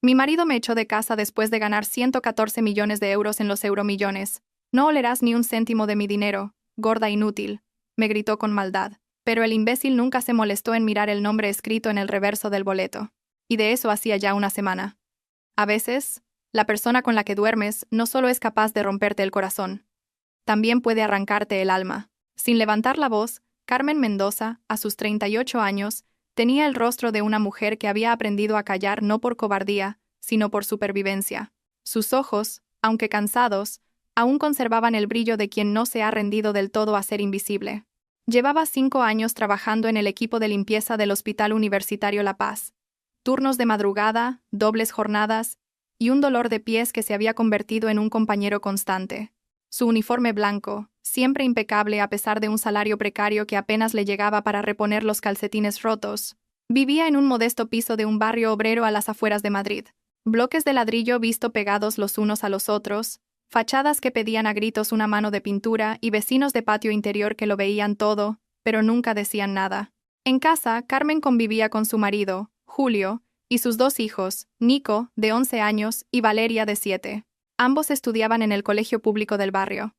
Mi marido me echó de casa después de ganar 114 millones de euros en los euromillones. No olerás ni un céntimo de mi dinero, gorda inútil, me gritó con maldad. Pero el imbécil nunca se molestó en mirar el nombre escrito en el reverso del boleto. Y de eso hacía ya una semana. A veces, la persona con la que duermes no solo es capaz de romperte el corazón, también puede arrancarte el alma. Sin levantar la voz, Carmen Mendoza, a sus 38 años, tenía el rostro de una mujer que había aprendido a callar no por cobardía, sino por supervivencia. Sus ojos, aunque cansados, aún conservaban el brillo de quien no se ha rendido del todo a ser invisible. Llevaba 5 años trabajando en el equipo de limpieza del Hospital Universitario La Paz. Turnos de madrugada, dobles jornadas y un dolor de pies que se había convertido en un compañero constante. Su uniforme blanco, siempre impecable a pesar de un salario precario que apenas le llegaba para reponer los calcetines rotos, vivía en un modesto piso de un barrio obrero a las afueras de Madrid. Bloques de ladrillo visto pegados los unos a los otros, fachadas que pedían a gritos una mano de pintura y vecinos de patio interior que lo veían todo, pero nunca decían nada. En casa, Carmen convivía con su marido, Julio, y sus 2 hijos, Nico, de 11 años, y Valeria, de 7. Ambos estudiaban en el colegio público del barrio.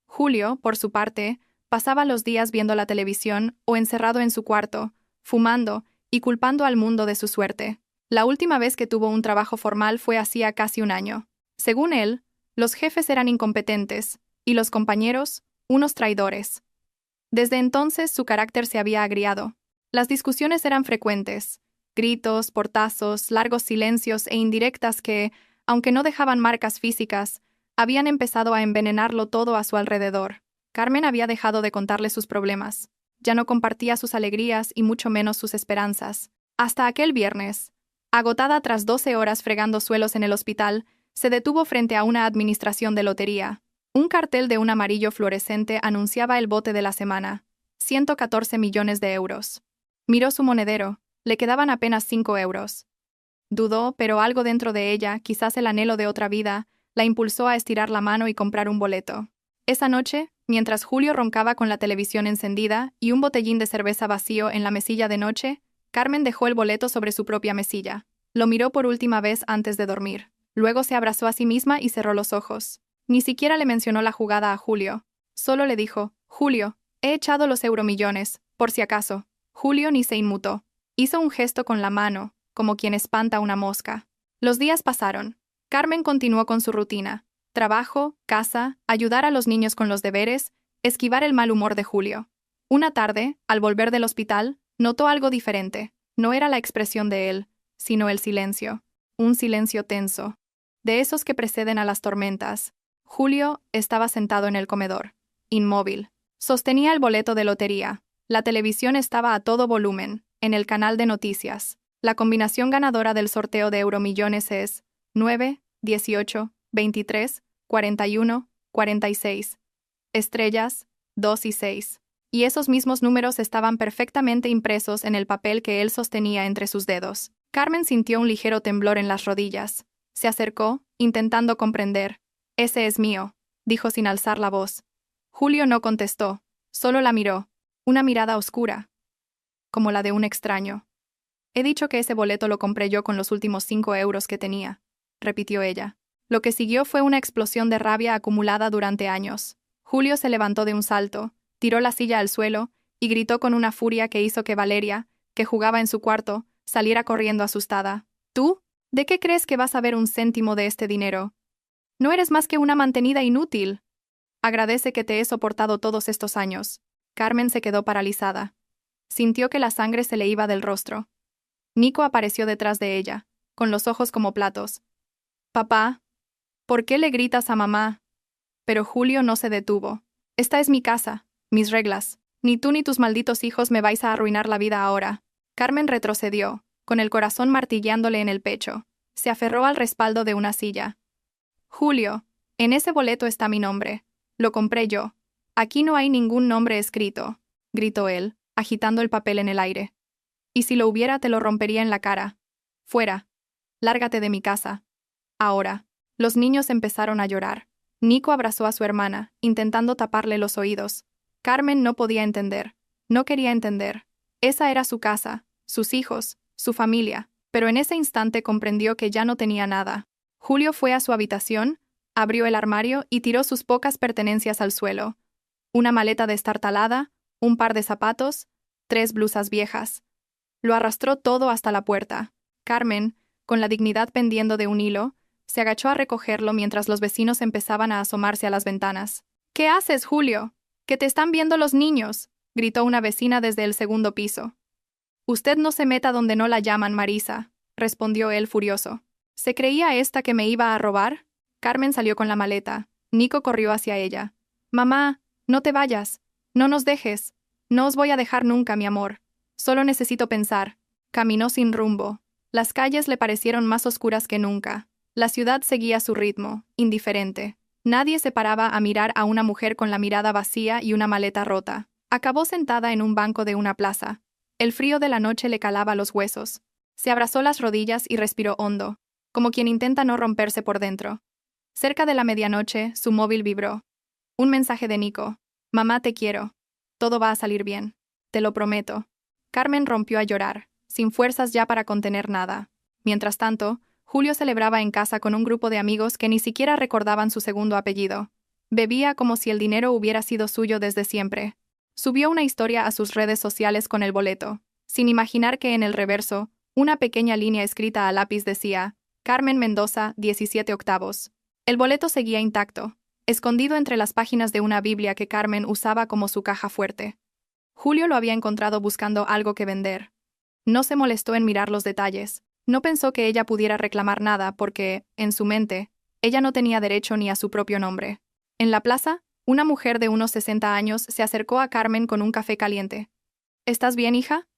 Julio, por su parte, pasaba los días viendo la televisión o encerrado en su cuarto, fumando y culpando al mundo de su suerte. La última vez que tuvo un trabajo formal fue hacía casi un año. Según él, los jefes eran incompetentes, y los compañeros, unos traidores. Desde entonces su carácter se había agriado. Las discusiones eran frecuentes, gritos, portazos, largos silencios e indirectas que, aunque no dejaban marcas físicas, habían empezado a envenenarlo todo a su alrededor. Carmen había dejado de contarle sus problemas. Ya no compartía sus alegrías y mucho menos sus esperanzas. Hasta aquel viernes, agotada tras 12 horas fregando suelos en el hospital, se detuvo frente a una administración de lotería. Un cartel de un amarillo fluorescente anunciaba el bote de la semana: 114 millones de euros. Miró su monedero, le quedaban apenas 5 euros. Dudó, pero algo dentro de ella, quizás el anhelo de otra vida, la impulsó a estirar la mano y comprar un boleto. Esa noche, mientras Julio roncaba con la televisión encendida y un botellín de cerveza vacío en la mesilla de noche, Carmen dejó el boleto sobre su propia mesilla. Lo miró por última vez antes de dormir. Luego se abrazó a sí misma y cerró los ojos. Ni siquiera le mencionó la jugada a Julio. Solo le dijo: «Julio, he echado los euromillones, por si acaso». Julio ni se inmutó. Hizo un gesto con la mano, como quien espanta una mosca. Los días pasaron. Carmen continuó con su rutina: trabajo, casa, ayudar a los niños con los deberes, esquivar el mal humor de Julio. Una tarde, al volver del hospital, notó algo diferente. No era la expresión de él, sino el silencio. Un silencio tenso. De esos que preceden a las tormentas. Julio estaba sentado en el comedor, inmóvil. Sostenía el boleto de lotería. La televisión estaba a todo volumen, en el canal de noticias. La combinación ganadora del sorteo de euromillones es 9, 18, 23, 41, 46. Estrellas, 2 y 6. Y esos mismos números estaban perfectamente impresos en el papel que él sostenía entre sus dedos. Carmen sintió un ligero temblor en las rodillas. Se acercó, intentando comprender. «Ese es mío», dijo sin alzar la voz. Julio no contestó, solo la miró. Una mirada oscura, como la de un extraño. «He dicho que ese boleto lo compré yo con los últimos 5 euros que tenía», repitió ella. Lo que siguió fue una explosión de rabia acumulada durante años. Julio se levantó de un salto, tiró la silla al suelo y gritó con una furia que hizo que Valeria, que jugaba en su cuarto, saliera corriendo asustada. «¿Tú? ¿De qué crees que vas a ver un céntimo de este dinero? No eres más que una mantenida inútil. Agradece que te he soportado todos estos años». Carmen se quedó paralizada. Sintió que la sangre se le iba del rostro. Nico apareció detrás de ella, con los ojos como platos. «Papá, ¿por qué le gritas a mamá?» Pero Julio no se detuvo. «Esta es mi casa, mis reglas. Ni tú ni tus malditos hijos me vais a arruinar la vida ahora». Carmen retrocedió, con el corazón martilleándole en el pecho. Se aferró al respaldo de una silla. «Julio, en ese boleto está mi nombre. Lo compré yo. Aquí no hay ningún nombre escrito», gritó él, agitando el papel en el aire. «Y si lo hubiera te lo rompería en la cara. Fuera. Lárgate de mi casa. Ahora». Los niños empezaron a llorar. Nico abrazó a su hermana, intentando taparle los oídos. Carmen no podía entender. No quería entender. Esa era su casa, sus hijos, su familia. pero en ese instante comprendió que ya no tenía nada. Julio fue a su habitación, abrió el armario y tiró sus pocas pertenencias al suelo. Una maleta destartalada, un par de zapatos, 3 blusas viejas. Lo arrastró todo hasta la puerta. Carmen, con la dignidad pendiendo de un hilo, se agachó a recogerlo mientras los vecinos empezaban a asomarse a las ventanas. «¿Qué haces, Julio? ¡Que te están viendo los niños!», gritó una vecina desde el segundo piso. «Usted no se meta donde no la llaman, Marisa», respondió él furioso. ¿Se creía esta que me iba a robar? Carmen salió con la maleta. Nico corrió hacia ella. «Mamá, no te vayas. No nos dejes. No os voy a dejar nunca, mi amor. Solo necesito pensar». Caminó sin rumbo. Las calles le parecieron más oscuras que nunca. La ciudad seguía su ritmo, indiferente. Nadie se paraba a mirar a una mujer con la mirada vacía y una maleta rota. Acabó sentada en un banco de una plaza. El frío de la noche le calaba los huesos. Se abrazó las rodillas y respiró hondo, como quien intenta no romperse por dentro. Cerca de la medianoche, su móvil vibró. Un mensaje de Nico. «Mamá, te quiero. Todo va a salir bien. Te lo prometo». Carmen rompió a llorar, sin fuerzas ya para contener nada. Mientras tanto, Julio celebraba en casa con un grupo de amigos que ni siquiera recordaban su segundo apellido. Bebía como si el dinero hubiera sido suyo desde siempre. Subió una historia a sus redes sociales con el boleto, sin imaginar que en el reverso, una pequeña línea escrita a lápiz decía: «Carmen Mendoza, 17 octavos». El boleto seguía intacto, escondido entre las páginas de una Biblia que Carmen usaba como su caja fuerte. Julio lo había encontrado buscando algo que vender. No se molestó en mirar los detalles. No pensó que ella pudiera reclamar nada porque, en su mente, ella no tenía derecho ni a su propio nombre. En la plaza, una mujer de unos 60 años se acercó a Carmen con un café caliente. «¿Estás bien, hija?»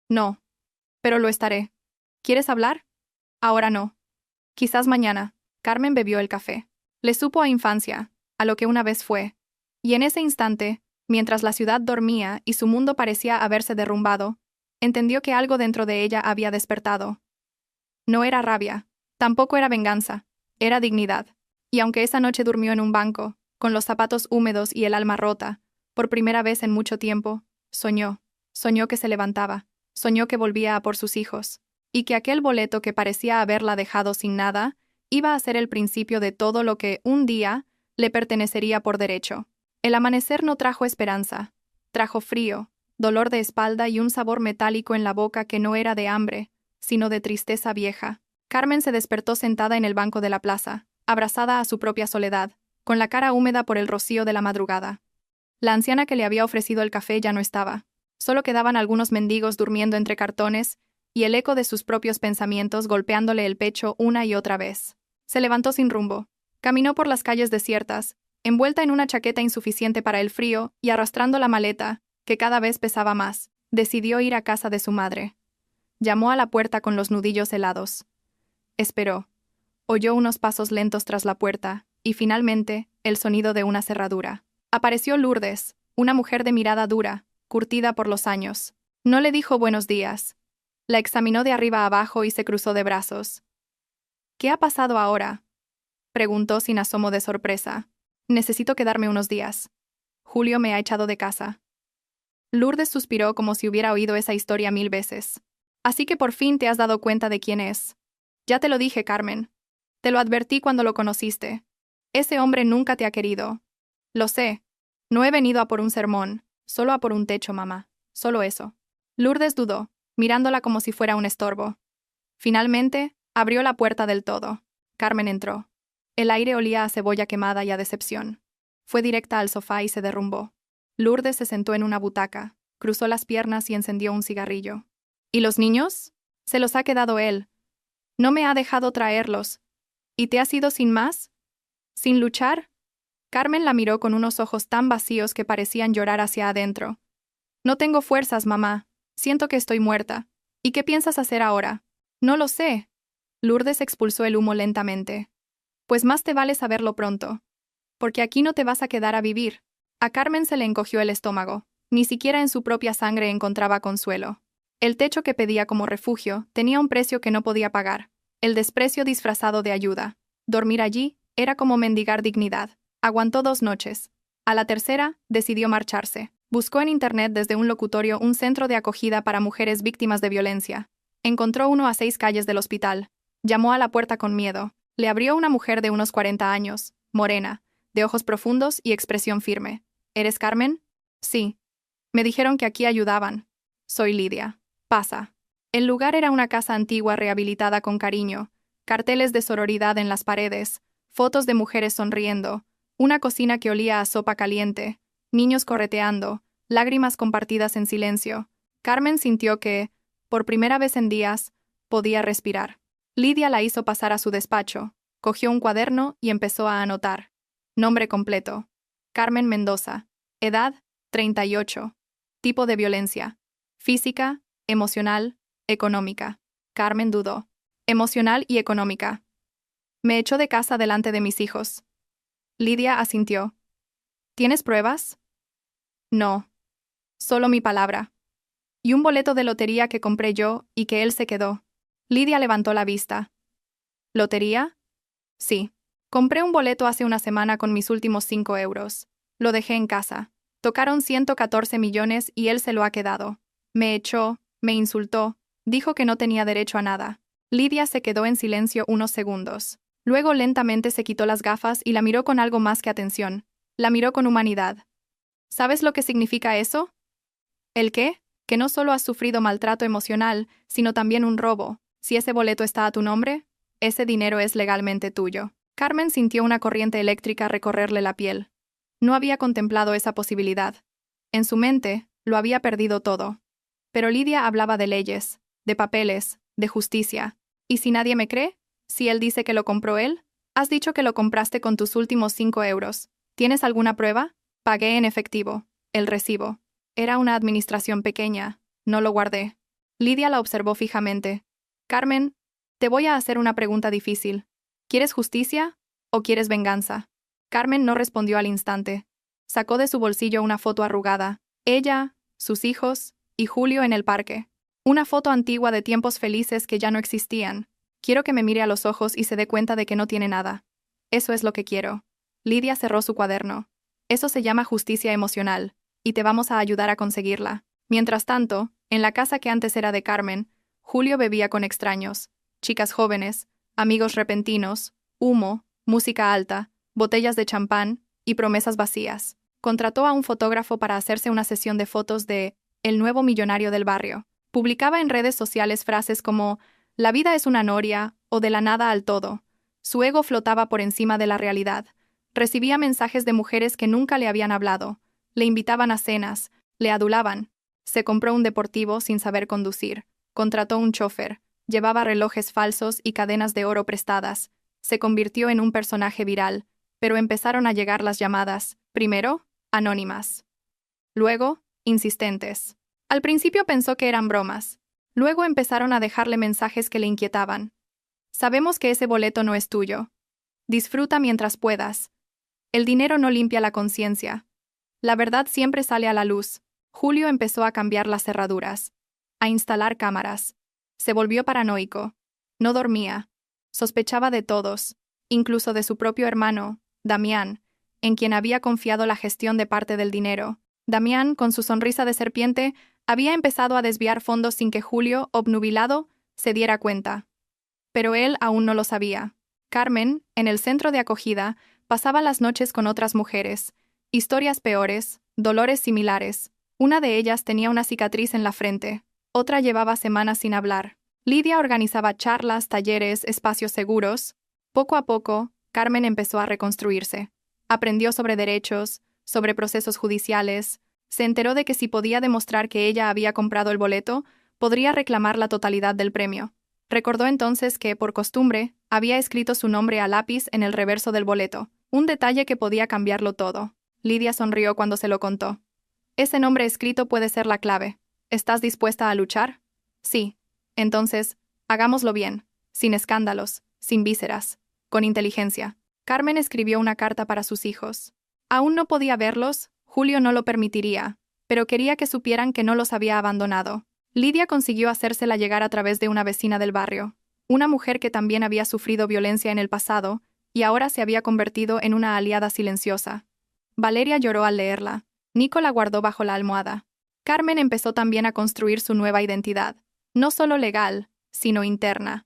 «No. Pero lo estaré. ¿Quieres hablar?» «Ahora no. Quizás mañana». Carmen bebió el café. Le supo a infancia, a lo que una vez fue. Y en ese instante, mientras la ciudad dormía y su mundo parecía haberse derrumbado, entendió que algo dentro de ella había despertado. No era rabia, tampoco era venganza, era dignidad. Y aunque esa noche durmió en un banco, con los zapatos húmedos y el alma rota, por primera vez en mucho tiempo, soñó que se levantaba, soñó que volvía a por sus hijos, y que aquel boleto que parecía haberla dejado sin nada, iba a ser el principio de todo lo que, un día, le pertenecería por derecho. El amanecer no trajo esperanza, trajo frío, dolor de espalda y un sabor metálico en la boca que no era de hambre, sino de tristeza vieja. Carmen se despertó sentada en el banco de la plaza, abrazada a su propia soledad, con la cara húmeda por el rocío de la madrugada. La anciana que le había ofrecido el café ya no estaba. Solo quedaban algunos mendigos durmiendo entre cartones y el eco de sus propios pensamientos golpeándole el pecho una y otra vez. Se levantó sin rumbo. Caminó por las calles desiertas, envuelta en una chaqueta insuficiente para el frío y arrastrando la maleta, que cada vez pesaba más. Decidió ir a casa de su madre. Llamó a la puerta con los nudillos helados. Esperó. Oyó unos pasos lentos tras la puerta, y finalmente, el sonido de una cerradura. Apareció Lourdes, una mujer de mirada dura, curtida por los años. No le dijo buenos días. La examinó de arriba a abajo y se cruzó de brazos. «¿Qué ha pasado ahora?», preguntó sin asomo de sorpresa. «Necesito quedarme unos días. Julio me ha echado de casa». Lourdes suspiró como si hubiera oído esa historia 1000 veces. «Así que por fin te has dado cuenta de quién es». «Ya te lo dije, Carmen. Te lo advertí cuando lo conociste. Ese hombre nunca te ha querido». «Lo sé. No he venido a por un sermón, solo a por un techo, mamá. Solo eso». Lourdes dudó, mirándola como si fuera un estorbo. Finalmente, abrió la puerta del todo. Carmen entró. El aire olía a cebolla quemada y a decepción. Fue directa al sofá y se derrumbó. Lourdes se sentó en una butaca, cruzó las piernas y encendió un cigarrillo. «¿Y los niños? Se los ha quedado él. No me ha dejado traerlos. ¿Y te has ido sin más? ¿Sin luchar?» Carmen la miró con unos ojos tan vacíos que parecían llorar hacia adentro. «No tengo fuerzas, mamá. Siento que estoy muerta. ¿Y qué piensas hacer ahora?» «No lo sé». Lourdes expulsó el humo lentamente. «Pues más te vale saberlo pronto. Porque aquí no te vas a quedar a vivir». A Carmen se le encogió el estómago. Ni siquiera en su propia sangre encontraba consuelo. El techo que pedía como refugio tenía un precio que no podía pagar. El desprecio disfrazado de ayuda. Dormir allí era como mendigar dignidad. Aguantó 2 noches. A la tercera, decidió marcharse. Buscó en internet desde un locutorio un centro de acogida para mujeres víctimas de violencia. Encontró uno a 6 calles del hospital. Llamó a la puerta con miedo. Le abrió una mujer de unos 40 años, morena, de ojos profundos y expresión firme. ¿Eres Carmen? Sí. Me dijeron que aquí ayudaban. Soy Lidia. Pasa. El lugar era una casa antigua rehabilitada con cariño, carteles de sororidad en las paredes, fotos de mujeres sonriendo, una cocina que olía a sopa caliente, niños correteando, lágrimas compartidas en silencio. Carmen sintió que, por primera vez en días, podía respirar. Lidia la hizo pasar a su despacho, cogió un cuaderno y empezó a anotar. Nombre completo: Carmen Mendoza. Edad: 38. Tipo de violencia: física, emocional, económica. Carmen dudó. Emocional y económica. Me echó de casa delante de mis hijos. Lidia asintió. ¿Tienes pruebas? No. Solo mi palabra. Y un boleto de lotería que compré yo y que él se quedó. Lidia levantó la vista. ¿Lotería? Sí. Compré un boleto hace una semana con mis últimos 5 euros. Lo dejé en casa. Tocaron 114 millones y él se lo ha quedado. Me echó, me insultó, dijo que no tenía derecho a nada. Lidia se quedó en silencio unos segundos. Luego lentamente se quitó las gafas y la miró con algo más que atención. La miró con humanidad. ¿Sabes lo que significa eso? ¿El qué? Que no solo has sufrido maltrato emocional, sino también un robo. Si ese boleto está a tu nombre, ese dinero es legalmente tuyo. Carmen sintió una corriente eléctrica recorrerle la piel. No había contemplado esa posibilidad. En su mente, lo había perdido todo. Pero Lidia hablaba de leyes, de papeles, de justicia. ¿Y si nadie me cree? ¿Si él dice que lo compró él? Has dicho que lo compraste con tus últimos 5 euros. ¿Tienes alguna prueba? Pagué en efectivo. El recibo. Era una administración pequeña. No lo guardé. Lidia la observó fijamente. Carmen, te voy a hacer una pregunta difícil. ¿Quieres justicia o quieres venganza? Carmen no respondió al instante. Sacó de su bolsillo una foto arrugada. Ella, sus hijos y Julio en el parque. Una foto antigua de tiempos felices que ya no existían. Quiero que me mire a los ojos y se dé cuenta de que no tiene nada. Eso es lo que quiero. Lidia cerró su cuaderno. Eso se llama justicia emocional, y te vamos a ayudar a conseguirla. Mientras tanto, en la casa que antes era de Carmen, Julio bebía con extraños, chicas jóvenes, amigos repentinos, humo, música alta, botellas de champán y promesas vacías. Contrató a un fotógrafo para hacerse una sesión de fotos de el nuevo millonario del barrio. Publicaba en redes sociales frases como «La vida es una noria» o «de la nada al todo». Su ego flotaba por encima de la realidad. Recibía mensajes de mujeres que nunca le habían hablado. Le invitaban a cenas, le adulaban. Se compró un deportivo sin saber conducir. Contrató un chofer. Llevaba relojes falsos y cadenas de oro prestadas. Se convirtió en un personaje viral, pero empezaron a llegar las llamadas. Primero, anónimas. Luego, insistentes. Al principio pensó que eran bromas. Luego empezaron a dejarle mensajes que le inquietaban. Sabemos que ese boleto no es tuyo. Disfruta mientras puedas. El dinero no limpia la conciencia. La verdad siempre sale a la luz. Julio empezó a cambiar las cerraduras, a instalar cámaras. Se volvió paranoico. No dormía. Sospechaba de todos, incluso de su propio hermano, Damián, en quien había confiado la gestión de parte del dinero. Damián, con su sonrisa de serpiente, había empezado a desviar fondos sin que Julio, obnubilado, se diera cuenta. Pero él aún no lo sabía. Carmen, en el centro de acogida, pasaba las noches con otras mujeres. Historias peores, dolores similares. Una de ellas tenía una cicatriz en la frente. Otra llevaba semanas sin hablar. Lidia organizaba charlas, talleres, espacios seguros. Poco a poco, Carmen empezó a reconstruirse. Aprendió sobre derechos, sobre procesos judiciales. Se enteró de que si podía demostrar que ella había comprado el boleto, podría reclamar la totalidad del premio. Recordó entonces que, por costumbre, había escrito su nombre a lápiz en el reverso del boleto, un detalle que podía cambiarlo todo. Lidia sonrió cuando se lo contó. Ese nombre escrito puede ser la clave. ¿Estás dispuesta a luchar? Sí. Entonces, hagámoslo bien, sin escándalos, sin vísceras, con inteligencia. Carmen escribió una carta para sus hijos. Aún no podía verlos, Julio no lo permitiría, pero quería que supieran que no los había abandonado. Lidia consiguió hacérsela llegar a través de una vecina del barrio, una mujer que también había sufrido violencia en el pasado y ahora se había convertido en una aliada silenciosa. Valeria lloró al leerla. Nico la guardó bajo la almohada. Carmen empezó también a construir su nueva identidad, no solo legal, sino interna.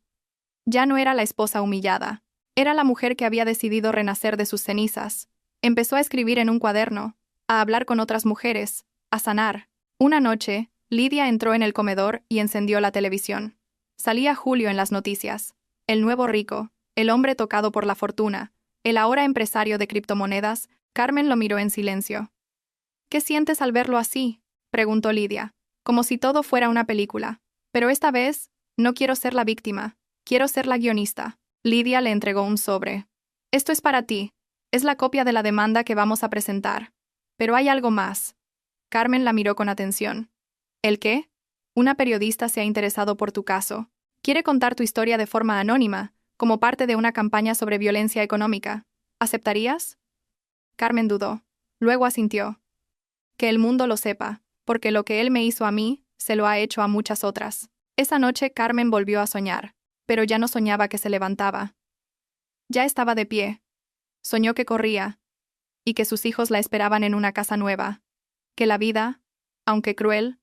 Ya no era la esposa humillada. Era la mujer que había decidido renacer de sus cenizas. Empezó a escribir en un cuaderno, a hablar con otras mujeres, a sanar. Una noche, Lidia entró en el comedor y encendió la televisión. Salía Julio en las noticias. El nuevo rico, el hombre tocado por la fortuna, el ahora empresario de criptomonedas. Carmen lo miró en silencio. ¿Qué sientes al verlo así?, preguntó Lidia, como si todo fuera una película. Pero esta vez, no quiero ser la víctima, quiero ser la guionista. Lidia le entregó un sobre. Esto es para ti. Es la copia de la demanda que vamos a presentar. Pero hay algo más. Carmen la miró con atención. ¿El qué? Una periodista se ha interesado por tu caso. Quiere contar tu historia de forma anónima, como parte de una campaña sobre violencia económica. ¿Aceptarías? Carmen dudó. Luego asintió. Que el mundo lo sepa, porque lo que él me hizo a mí, se lo ha hecho a muchas otras. Esa noche Carmen volvió a soñar, pero ya no soñaba que se levantaba. Ya estaba de pie. Soñó que corría, y que sus hijos la esperaban en una casa nueva, que la vida, aunque cruel,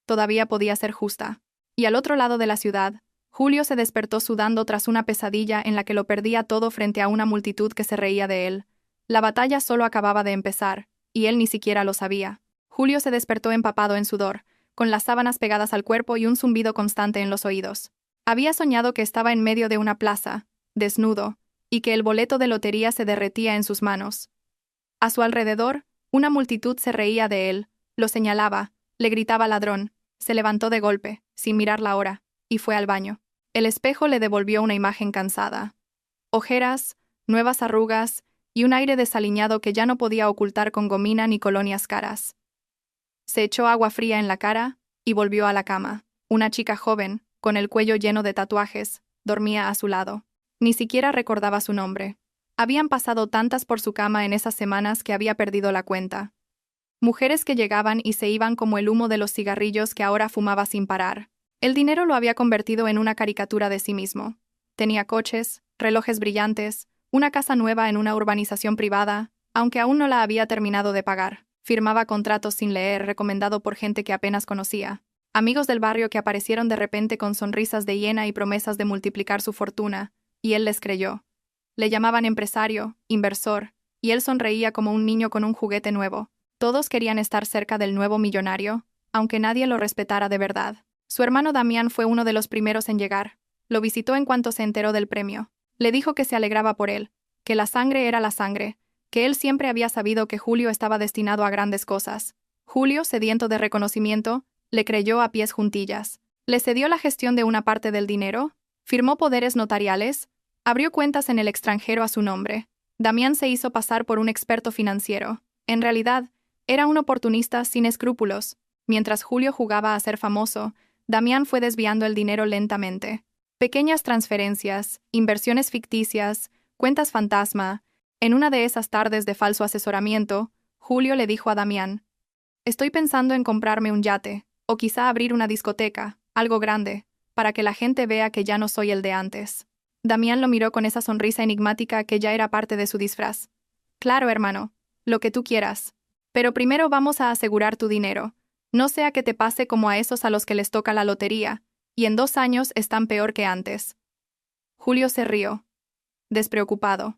todavía podía ser justa. Y al otro lado de la ciudad, Julio se despertó sudando tras una pesadilla en la que lo perdía todo frente a una multitud que se reía de él. La batalla solo acababa de empezar, y él ni siquiera lo sabía. Julio se despertó empapado en sudor, con las sábanas pegadas al cuerpo y un zumbido constante en los oídos. Había soñado que estaba en medio de una plaza, desnudo, y que el boleto de lotería se derretía en sus manos. A su alrededor, una multitud se reía de él, lo señalaba, le gritaba ladrón, se levantó de golpe, sin mirar la hora, y fue al baño. El espejo le devolvió una imagen cansada. Ojeras, nuevas arrugas, y un aire desaliñado que ya no podía ocultar con gomina ni colonias caras. Se echó agua fría en la cara, y volvió a la cama. Una chica joven, con el cuello lleno de tatuajes, dormía a su lado. Ni siquiera recordaba su nombre. Habían pasado tantas por su cama en esas semanas que había perdido la cuenta. Mujeres que llegaban y se iban como el humo de los cigarrillos que ahora fumaba sin parar. El dinero lo había convertido en una caricatura de sí mismo. Tenía coches, relojes brillantes, una casa nueva en una urbanización privada, aunque aún no la había terminado de pagar. Firmaba contratos sin leer, recomendado por gente que apenas conocía. Amigos del barrio que aparecieron de repente con sonrisas de hiena y promesas de multiplicar su fortuna, y él les creyó. Le llamaban empresario, inversor, y él sonreía como un niño con un juguete nuevo. Todos querían estar cerca del nuevo millonario, aunque nadie lo respetara de verdad. Su hermano Damián fue uno de los primeros en llegar. Lo visitó en cuanto se enteró del premio. Le dijo que se alegraba por él, que la sangre era la sangre, que él siempre había sabido que Julio estaba destinado a grandes cosas. Julio, sediento de reconocimiento, le creyó a pies juntillas. Le cedió la gestión de una parte del dinero, firmó poderes notariales, abrió cuentas en el extranjero a su nombre. Damián se hizo pasar por un experto financiero. En realidad, era un oportunista sin escrúpulos. Mientras Julio jugaba a ser famoso, Damián fue desviando el dinero lentamente. Pequeñas transferencias, inversiones ficticias, cuentas fantasma. En una de esas tardes de falso asesoramiento, Julio le dijo a Damián: «Estoy pensando en comprarme un yate, o quizá abrir una discoteca, algo grande, para que la gente vea que ya no soy el de antes». Damián lo miró con esa sonrisa enigmática que ya era parte de su disfraz. «Claro, hermano, lo que tú quieras. Pero primero vamos a asegurar tu dinero. No sea que te pase como a esos a los que les toca la lotería, y en 2 años están peor que antes». Julio se rió, despreocupado.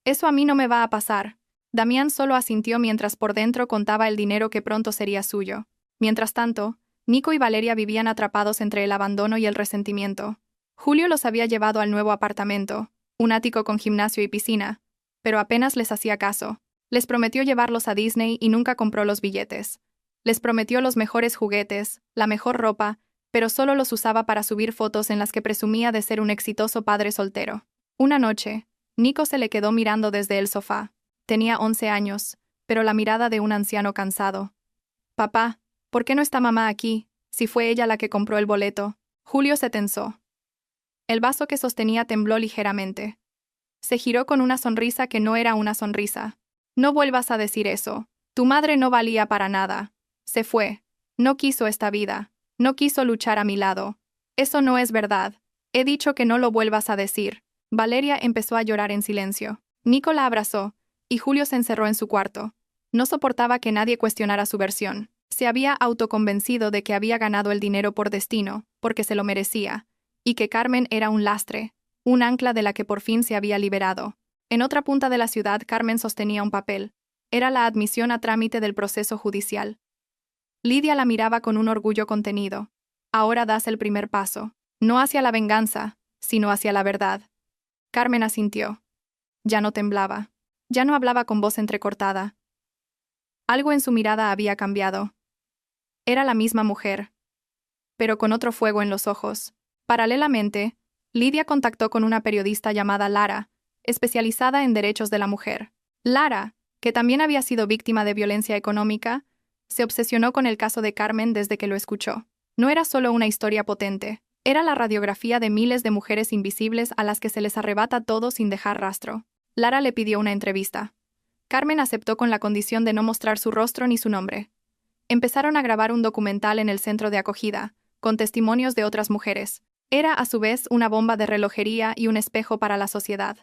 «Eso a mí no me va a pasar». Damián solo asintió mientras por dentro contaba el dinero que pronto sería suyo. Mientras tanto, Nico y Valeria vivían atrapados entre el abandono y el resentimiento. Julio los había llevado al nuevo apartamento, un ático con gimnasio y piscina, pero apenas les hacía caso. Les prometió llevarlos a Disney y nunca compró los billetes. Les prometió los mejores juguetes, la mejor ropa, pero solo los usaba para subir fotos en las que presumía de ser un exitoso padre soltero. Una noche, Nico se le quedó mirando desde el sofá. Tenía 11 años, pero la mirada de un anciano cansado. «Papá, ¿por qué no está mamá aquí, si fue ella la que compró el boleto?» Julio se tensó. El vaso que sostenía tembló ligeramente. Se giró con una sonrisa que no era una sonrisa. «No vuelvas a decir eso. Tu madre no valía para nada. Se fue. No quiso esta vida. No quiso luchar a mi lado. Eso no es verdad. He dicho que no lo vuelvas a decir». Valeria empezó a llorar en silencio. Nico la abrazó, y Julio se encerró en su cuarto. No soportaba que nadie cuestionara su versión. Se había autoconvencido de que había ganado el dinero por destino, porque se lo merecía, y que Carmen era un lastre, un ancla de la que por fin se había liberado. En otra punta de la ciudad, Carmen sostenía un papel. Era la admisión a trámite del proceso judicial. Lidia la miraba con un orgullo contenido. Ahora das el primer paso, no hacia la venganza, sino hacia la verdad. Carmen asintió. Ya no temblaba. Ya no hablaba con voz entrecortada. Algo en su mirada había cambiado. Era la misma mujer, pero con otro fuego en los ojos. Paralelamente, Lidia contactó con una periodista llamada Lara, especializada en derechos de la mujer. Lara, que también había sido víctima de violencia económica, se obsesionó con el caso de Carmen desde que lo escuchó. No era solo una historia potente, era la radiografía de miles de mujeres invisibles a las que se les arrebata todo sin dejar rastro. Lara le pidió una entrevista. Carmen aceptó con la condición de no mostrar su rostro ni su nombre. Empezaron a grabar un documental en el centro de acogida, con testimonios de otras mujeres. Era, a su vez, una bomba de relojería y un espejo para la sociedad.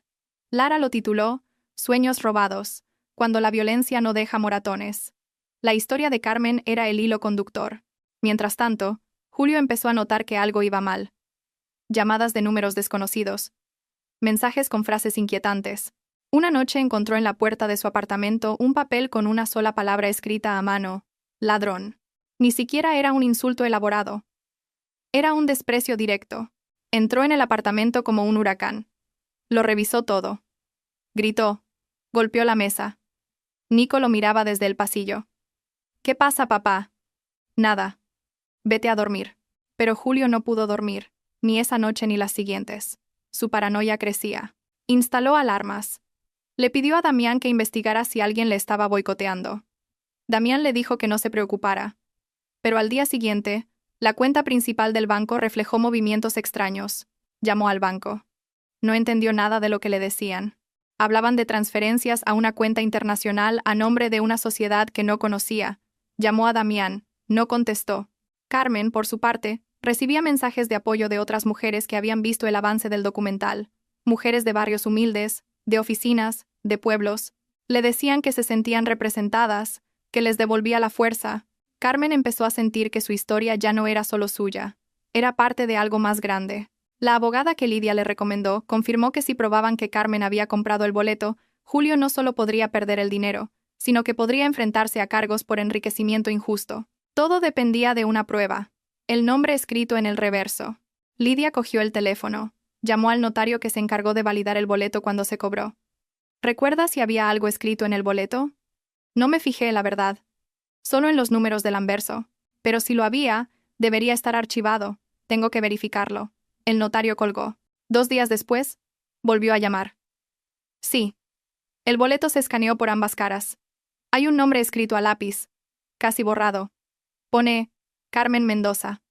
Lara lo tituló Sueños robados, cuando la violencia no deja moratones. La historia de Carmen era el hilo conductor. Mientras tanto, Julio empezó a notar que algo iba mal. Llamadas de números desconocidos. Mensajes con frases inquietantes. Una noche encontró en la puerta de su apartamento un papel con una sola palabra escrita a mano. Ladrón. Ni siquiera era un insulto elaborado. Era un desprecio directo. Entró en el apartamento como un huracán. Lo revisó todo. Gritó. Golpeó la mesa. Nico lo miraba desde el pasillo. ¿Qué pasa, papá? Nada. Vete a dormir. Pero Julio no pudo dormir, ni esa noche ni las siguientes. Su paranoia crecía. Instaló alarmas. Le pidió a Damián que investigara si alguien le estaba boicoteando. Damián le dijo que no se preocupara. Pero al día siguiente, la cuenta principal del banco reflejó movimientos extraños. Llamó al banco. No entendió nada de lo que le decían. Hablaban de transferencias a una cuenta internacional a nombre de una sociedad que no conocía. Llamó a Damián. No contestó. Carmen, por su parte, recibía mensajes de apoyo de otras mujeres que habían visto el avance del documental. Mujeres de barrios humildes, de oficinas, de pueblos. Le decían que se sentían representadas, que les devolvía la fuerza. Carmen empezó a sentir que su historia ya no era solo suya. Era parte de algo más grande. La abogada que Lidia le recomendó confirmó que si probaban que Carmen había comprado el boleto, Julio no solo podría perder el dinero, sino que podría enfrentarse a cargos por enriquecimiento injusto. Todo dependía de una prueba. El nombre escrito en el reverso. Lidia cogió el teléfono. Llamó al notario que se encargó de validar el boleto cuando se cobró. ¿Recuerdas si había algo escrito en el boleto? No me fijé, la verdad. Solo en los números del anverso. Pero si lo había, debería estar archivado. Tengo que verificarlo. El notario colgó. 2 días después, volvió a llamar. Sí. El boleto se escaneó por ambas caras. Hay un nombre escrito a lápiz, casi borrado. Pone Carmen Mendoza.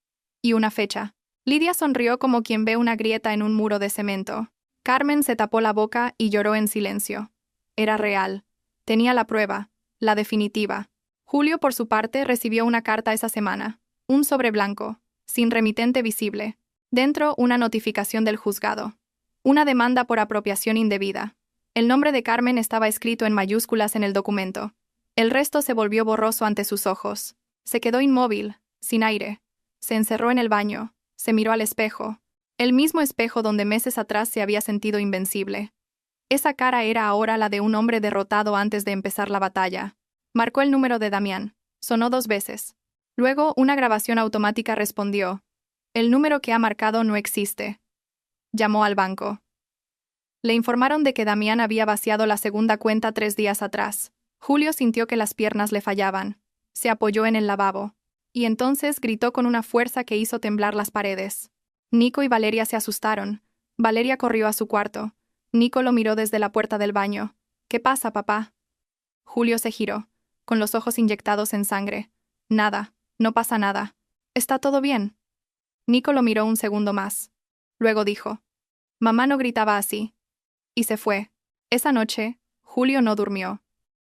Y una fecha. Lidia sonrió como quien ve una grieta en un muro de cemento. Carmen se tapó la boca y lloró en silencio. Era real. Tenía la prueba, la definitiva. Julio, por su parte, recibió una carta esa semana. Un sobre blanco, sin remitente visible. Dentro, una notificación del juzgado. Una demanda por apropiación indebida. El nombre de Carmen estaba escrito en mayúsculas en el documento. El resto se volvió borroso ante sus ojos. Se quedó inmóvil, sin aire. Se encerró en el baño. Se miró al espejo. El mismo espejo donde meses atrás se había sentido invencible. Esa cara era ahora la de un hombre derrotado antes de empezar la batalla. Marcó el número de Damián. Sonó 2 veces. Luego, una grabación automática respondió. El número que ha marcado no existe. Llamó al banco. Le informaron de que Damián había vaciado la segunda cuenta 3 días atrás. Julio sintió que las piernas le fallaban. Se apoyó en el lavabo. Y entonces gritó con una fuerza que hizo temblar las paredes. Nico y Valeria se asustaron. Valeria corrió a su cuarto. Nico lo miró desde la puerta del baño. ¿Qué pasa, papá? Julio se giró, con los ojos inyectados en sangre. Nada, no pasa nada. ¿Está todo bien? Nico lo miró un segundo más. Luego dijo. Mamá no gritaba así. Y se fue. Esa noche, Julio no durmió.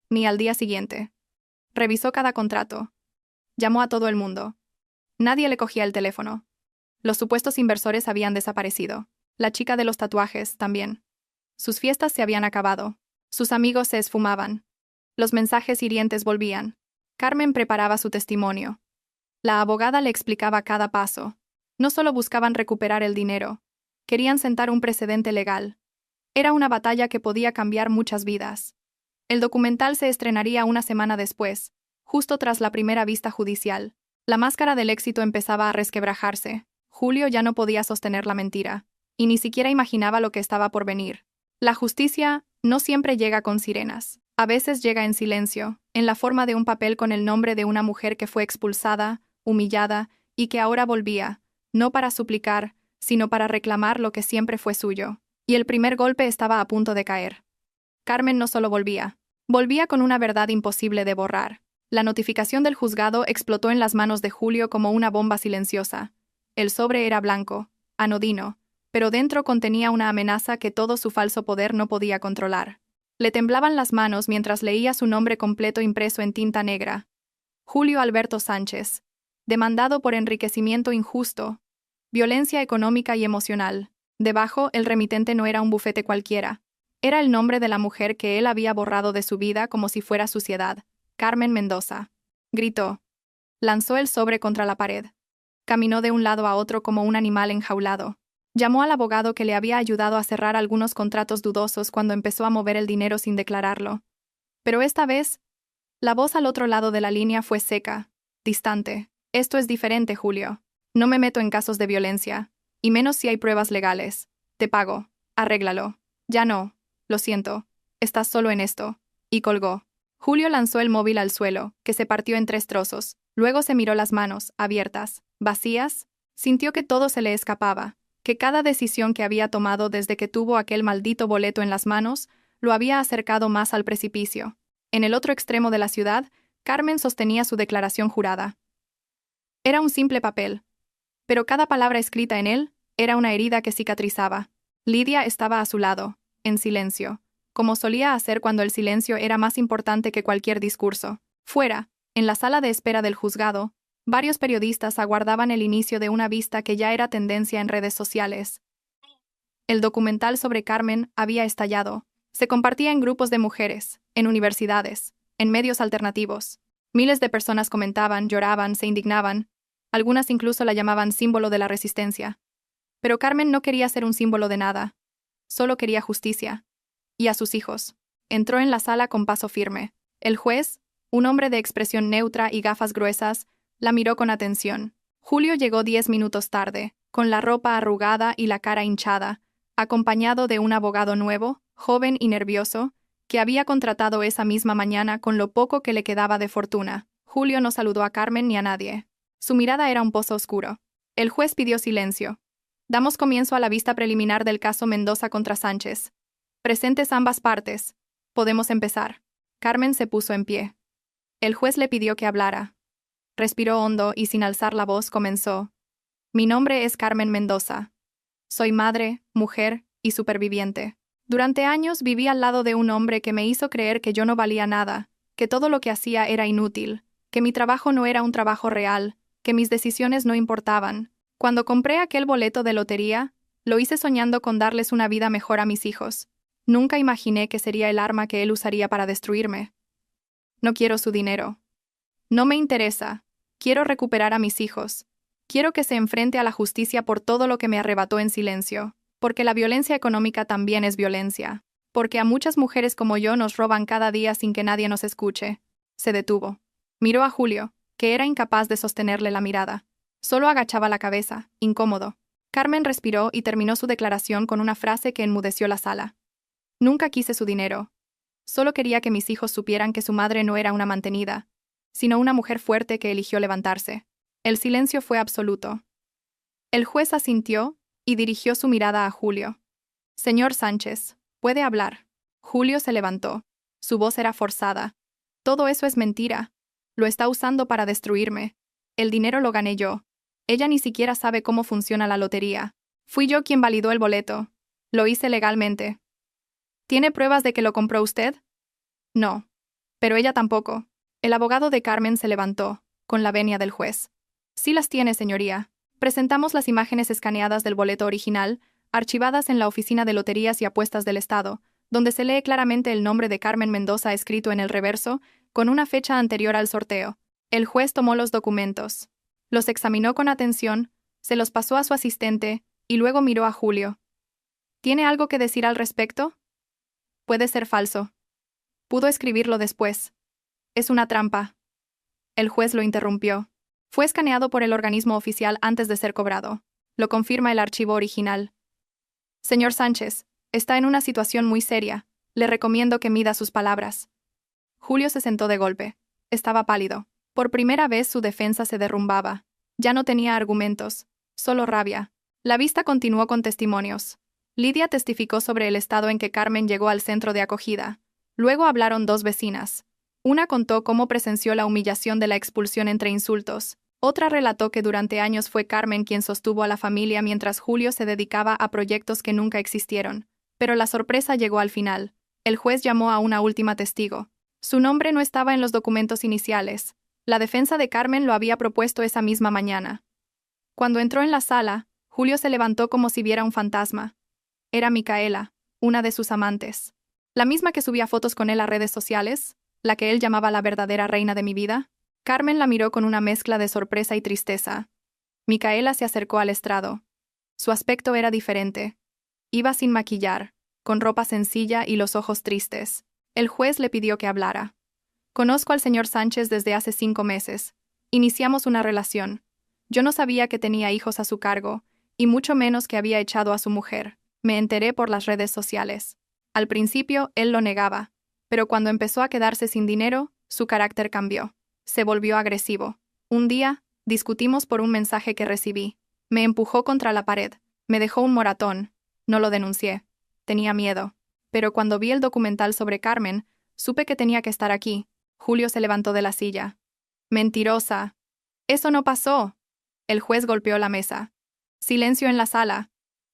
Ni al día siguiente. Revisó cada contrato. Llamó a todo el mundo. Nadie le cogía el teléfono. Los supuestos inversores habían desaparecido. La chica de los tatuajes, también. Sus fiestas se habían acabado. Sus amigos se esfumaban. Los mensajes hirientes volvían. Carmen preparaba su testimonio. La abogada le explicaba cada paso. No solo buscaban recuperar el dinero, querían sentar un precedente legal. Era una batalla que podía cambiar muchas vidas. El documental se estrenaría una semana después, justo tras la primera vista judicial. La máscara del éxito empezaba a resquebrajarse. Julio ya no podía sostener la mentira, y ni siquiera imaginaba lo que estaba por venir. La justicia no siempre llega con sirenas. A veces llega en silencio, en la forma de un papel con el nombre de una mujer que fue expulsada, humillada, y que ahora volvía, no para suplicar, sino para reclamar lo que siempre fue suyo. Y el primer golpe estaba a punto de caer. Carmen no solo volvía con una verdad imposible de borrar. La notificación del juzgado explotó en las manos de Julio como una bomba silenciosa. El sobre era blanco, anodino, pero dentro contenía una amenaza que todo su falso poder no podía controlar. Le temblaban las manos mientras leía su nombre completo impreso en tinta negra. Julio Alberto Sánchez, demandado por enriquecimiento injusto, violencia económica y emocional. Debajo, el remitente no era un bufete cualquiera. Era el nombre de la mujer que él había borrado de su vida como si fuera suciedad. Carmen Mendoza. Gritó. Lanzó el sobre contra la pared. Caminó de un lado a otro como un animal enjaulado. Llamó al abogado que le había ayudado a cerrar algunos contratos dudosos cuando empezó a mover el dinero sin declararlo. Pero esta vez, la voz al otro lado de la línea fue seca, distante. Esto es diferente, Julio. No me meto en casos de violencia, y menos si hay pruebas legales. Te pago. Arréglalo. Ya no. Lo siento. Estás solo en esto. Y colgó. Julio lanzó el móvil al suelo, que se partió en 3 trozos. Luego se miró las manos, abiertas, vacías. Sintió que todo se le escapaba, que cada decisión que había tomado desde que tuvo aquel maldito boleto en las manos lo había acercado más al precipicio. En el otro extremo de la ciudad, Carmen sostenía su declaración jurada. Era un simple papel, pero cada palabra escrita en él era una herida que cicatrizaba. Lidia estaba a su lado, en silencio, como solía hacer cuando el silencio era más importante que cualquier discurso. Fuera, en la sala de espera del juzgado, varios periodistas aguardaban el inicio de una vista que ya era tendencia en redes sociales. El documental sobre Carmen había estallado. Se compartía en grupos de mujeres, en universidades, en medios alternativos. Miles de personas comentaban, lloraban, se indignaban. Algunas incluso la llamaban símbolo de la resistencia. Pero Carmen no quería ser un símbolo de nada. Solo quería justicia. Y a sus hijos. Entró en la sala con paso firme. El juez, un hombre de expresión neutra y gafas gruesas, la miró con atención. Julio llegó 10 minutos tarde, con la ropa arrugada y la cara hinchada, acompañado de un abogado nuevo, joven y nervioso, que había contratado esa misma mañana con lo poco que le quedaba de fortuna. Julio no saludó a Carmen ni a nadie. Su mirada era un pozo oscuro. El juez pidió silencio. Damos comienzo a la vista preliminar del caso Mendoza contra Sánchez. Presentes ambas partes. Podemos empezar. Carmen se puso en pie. El juez le pidió que hablara. Respiró hondo y sin alzar la voz comenzó. Mi nombre es Carmen Mendoza. Soy madre, mujer y superviviente. Durante años viví al lado de un hombre que me hizo creer que yo no valía nada, que todo lo que hacía era inútil, que mi trabajo no era un trabajo real, que mis decisiones no importaban. Cuando compré aquel boleto de lotería, lo hice soñando con darles una vida mejor a mis hijos. Nunca imaginé que sería el arma que él usaría para destruirme. No quiero su dinero. No me interesa. Quiero recuperar a mis hijos. Quiero que se enfrente a la justicia por todo lo que me arrebató en silencio. Porque la violencia económica también es violencia. Porque a muchas mujeres como yo nos roban cada día sin que nadie nos escuche. Se detuvo. Miró a Julio, que era incapaz de sostenerle la mirada. Solo agachaba la cabeza, incómodo. Carmen respiró y terminó su declaración con una frase que enmudeció la sala. Nunca quise su dinero. Solo quería que mis hijos supieran que su madre no era una mantenida, sino una mujer fuerte que eligió levantarse. El silencio fue absoluto. El juez asintió y dirigió su mirada a Julio. Señor Sánchez, ¿puede hablar? Julio se levantó. Su voz era forzada. Todo eso es mentira. Lo está usando para destruirme. El dinero lo gané yo. Ella ni siquiera sabe cómo funciona la lotería. Fui yo quien validó el boleto. Lo hice legalmente. ¿Tiene pruebas de que lo compró usted? No. Pero ella tampoco. El abogado de Carmen se levantó, con la venia del juez. Sí las tiene, señoría. Presentamos las imágenes escaneadas del boleto original, archivadas en la Oficina de Loterías y Apuestas del Estado, donde se lee claramente el nombre de Carmen Mendoza escrito en el reverso, con una fecha anterior al sorteo. El juez tomó los documentos. Los examinó con atención, Se los pasó a su asistente, y luego miró a Julio. ¿Tiene algo que decir al respecto? Puede ser falso. Pudo escribirlo después. Es una trampa. El juez lo interrumpió. Fue escaneado por el organismo oficial antes de ser cobrado. Lo confirma el archivo original. Señor Sánchez, está en una situación muy seria. Le recomiendo que mida sus palabras. Julio se sentó de golpe. Estaba pálido. Por primera vez su defensa se derrumbaba. Ya no tenía argumentos, solo rabia. La vista continuó con testimonios. Lidia testificó sobre el estado en que Carmen llegó al centro de acogida. Luego hablaron dos vecinas. Una contó cómo presenció la humillación de la expulsión entre insultos. Otra relató que durante años fue Carmen quien sostuvo a la familia mientras Julio se dedicaba a proyectos que nunca existieron. Pero la sorpresa llegó al final. El juez llamó a una última testigo. Su nombre no estaba en los documentos iniciales. La defensa de Carmen lo había propuesto esa misma mañana. Cuando entró en la sala, Julio se levantó como si viera un fantasma. Era Micaela, una de sus amantes. La misma que subía fotos con él a redes sociales, la que él llamaba la verdadera reina de mi vida. Carmen la miró con una mezcla de sorpresa y tristeza. Micaela se acercó al estrado. Su aspecto era diferente. Iba sin maquillar, con ropa sencilla y los ojos tristes. El juez le pidió que hablara. Conozco al señor Sánchez desde hace 5 meses. Iniciamos una relación. Yo no sabía que tenía hijos a su cargo, y mucho menos que había echado a su mujer. Me enteré por las redes sociales. Al principio, él lo negaba, pero cuando empezó a quedarse sin dinero, su carácter cambió. Se volvió agresivo. Un día, discutimos por un mensaje que recibí. Me empujó contra la pared. Me dejó un moratón. No lo denuncié. Tenía miedo. Pero cuando vi el documental sobre Carmen, supe que tenía que estar aquí. Julio se levantó de la silla. Mentirosa. Eso no pasó. El juez golpeó la mesa. Silencio en la sala.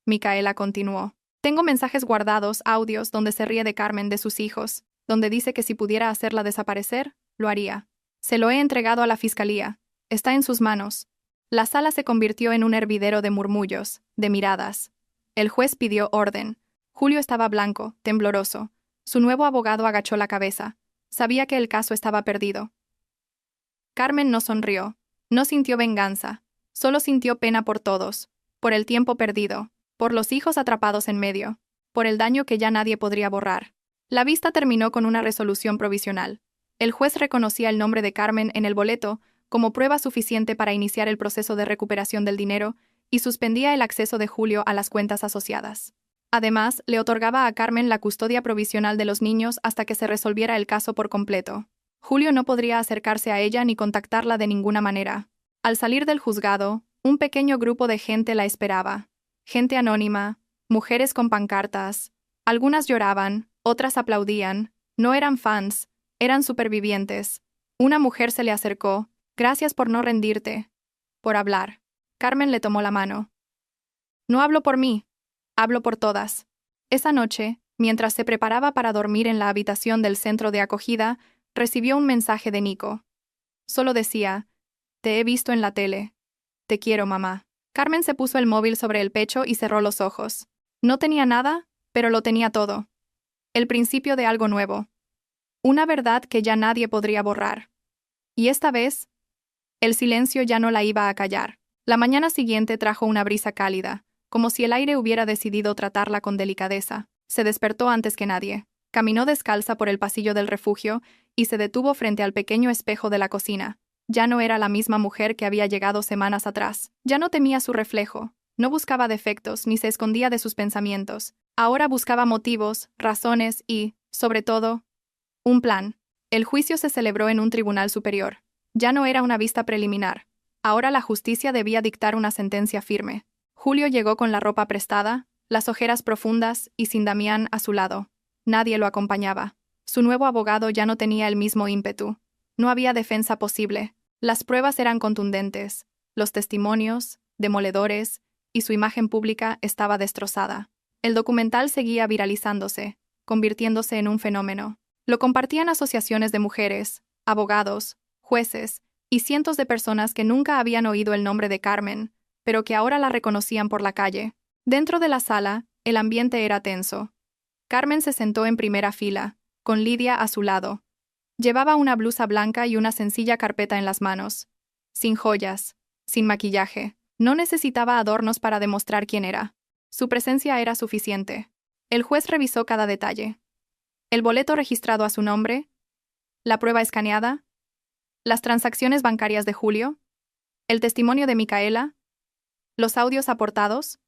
Micaela continuó. Tengo mensajes guardados, audios, donde se ríe de Carmen, de sus hijos, donde dice que si pudiera hacerla desaparecer, lo haría. Se lo he entregado a la fiscalía. Está en sus manos. La sala se convirtió en un hervidero de murmullos, de miradas. El juez pidió orden. Julio estaba blanco, tembloroso. Su nuevo abogado agachó la cabeza. Sabía que el caso estaba perdido. Carmen no sonrió. No sintió venganza. Solo sintió pena por todos. Por el tiempo perdido. Por los hijos atrapados en medio. Por el daño que ya nadie podría borrar. La vista terminó con una resolución provisional. El juez reconocía el nombre de Carmen en el boleto como prueba suficiente para iniciar el proceso de recuperación del dinero y suspendía el acceso de Julio a las cuentas asociadas. Además, le otorgaba a Carmen la custodia provisional de los niños hasta que se resolviera el caso por completo. Julio no podría acercarse a ella ni contactarla de ninguna manera. Al salir del juzgado, un pequeño grupo de gente la esperaba. Gente anónima, mujeres con pancartas. Algunas lloraban, otras aplaudían. No eran fans, eran supervivientes. Una mujer se le acercó. Gracias por no rendirte. Por hablar. Carmen le tomó la mano. No hablo por mí. Hablo por todas. Esa noche, mientras se preparaba para dormir en la habitación del centro de acogida, recibió un mensaje de Nico. Solo decía, te he visto en la tele. Te quiero, mamá. Carmen se puso el móvil sobre el pecho y cerró los ojos. No tenía nada, pero lo tenía todo. El principio de algo nuevo. Una verdad que ya nadie podría borrar. Y esta vez, el silencio ya no la iba a callar. La mañana siguiente trajo una brisa cálida, como si el aire hubiera decidido tratarla con delicadeza. Se despertó antes que nadie. Caminó descalza por el pasillo del refugio y se detuvo frente al pequeño espejo de la cocina. Ya no era la misma mujer que había llegado semanas atrás. Ya no temía su reflejo. No buscaba defectos ni se escondía de sus pensamientos. Ahora buscaba motivos, razones y, sobre todo, un plan. El juicio se celebró en un tribunal superior. Ya no era una vista preliminar. Ahora la justicia debía dictar una sentencia firme. Julio llegó con la ropa prestada, las ojeras profundas y sin Damián a su lado. Nadie lo acompañaba. Su nuevo abogado ya no tenía el mismo ímpetu. No había defensa posible. Las pruebas eran contundentes. Los testimonios, demoledores, y su imagen pública estaba destrozada. El documental seguía viralizándose, convirtiéndose en un fenómeno. Lo compartían asociaciones de mujeres, abogados, jueces y cientos de personas que nunca habían oído el nombre de Carmen, pero que ahora la reconocían por la calle. Dentro de la sala, el ambiente era tenso. Carmen se sentó en primera fila, con Lidia a su lado. Llevaba una blusa blanca y una sencilla carpeta en las manos. Sin joyas, sin maquillaje. No necesitaba adornos para demostrar quién era. Su presencia era suficiente. El juez revisó cada detalle. El boleto registrado a su nombre, la prueba escaneada, las transacciones bancarias de Julio, el testimonio de Micaela, los audios aportados,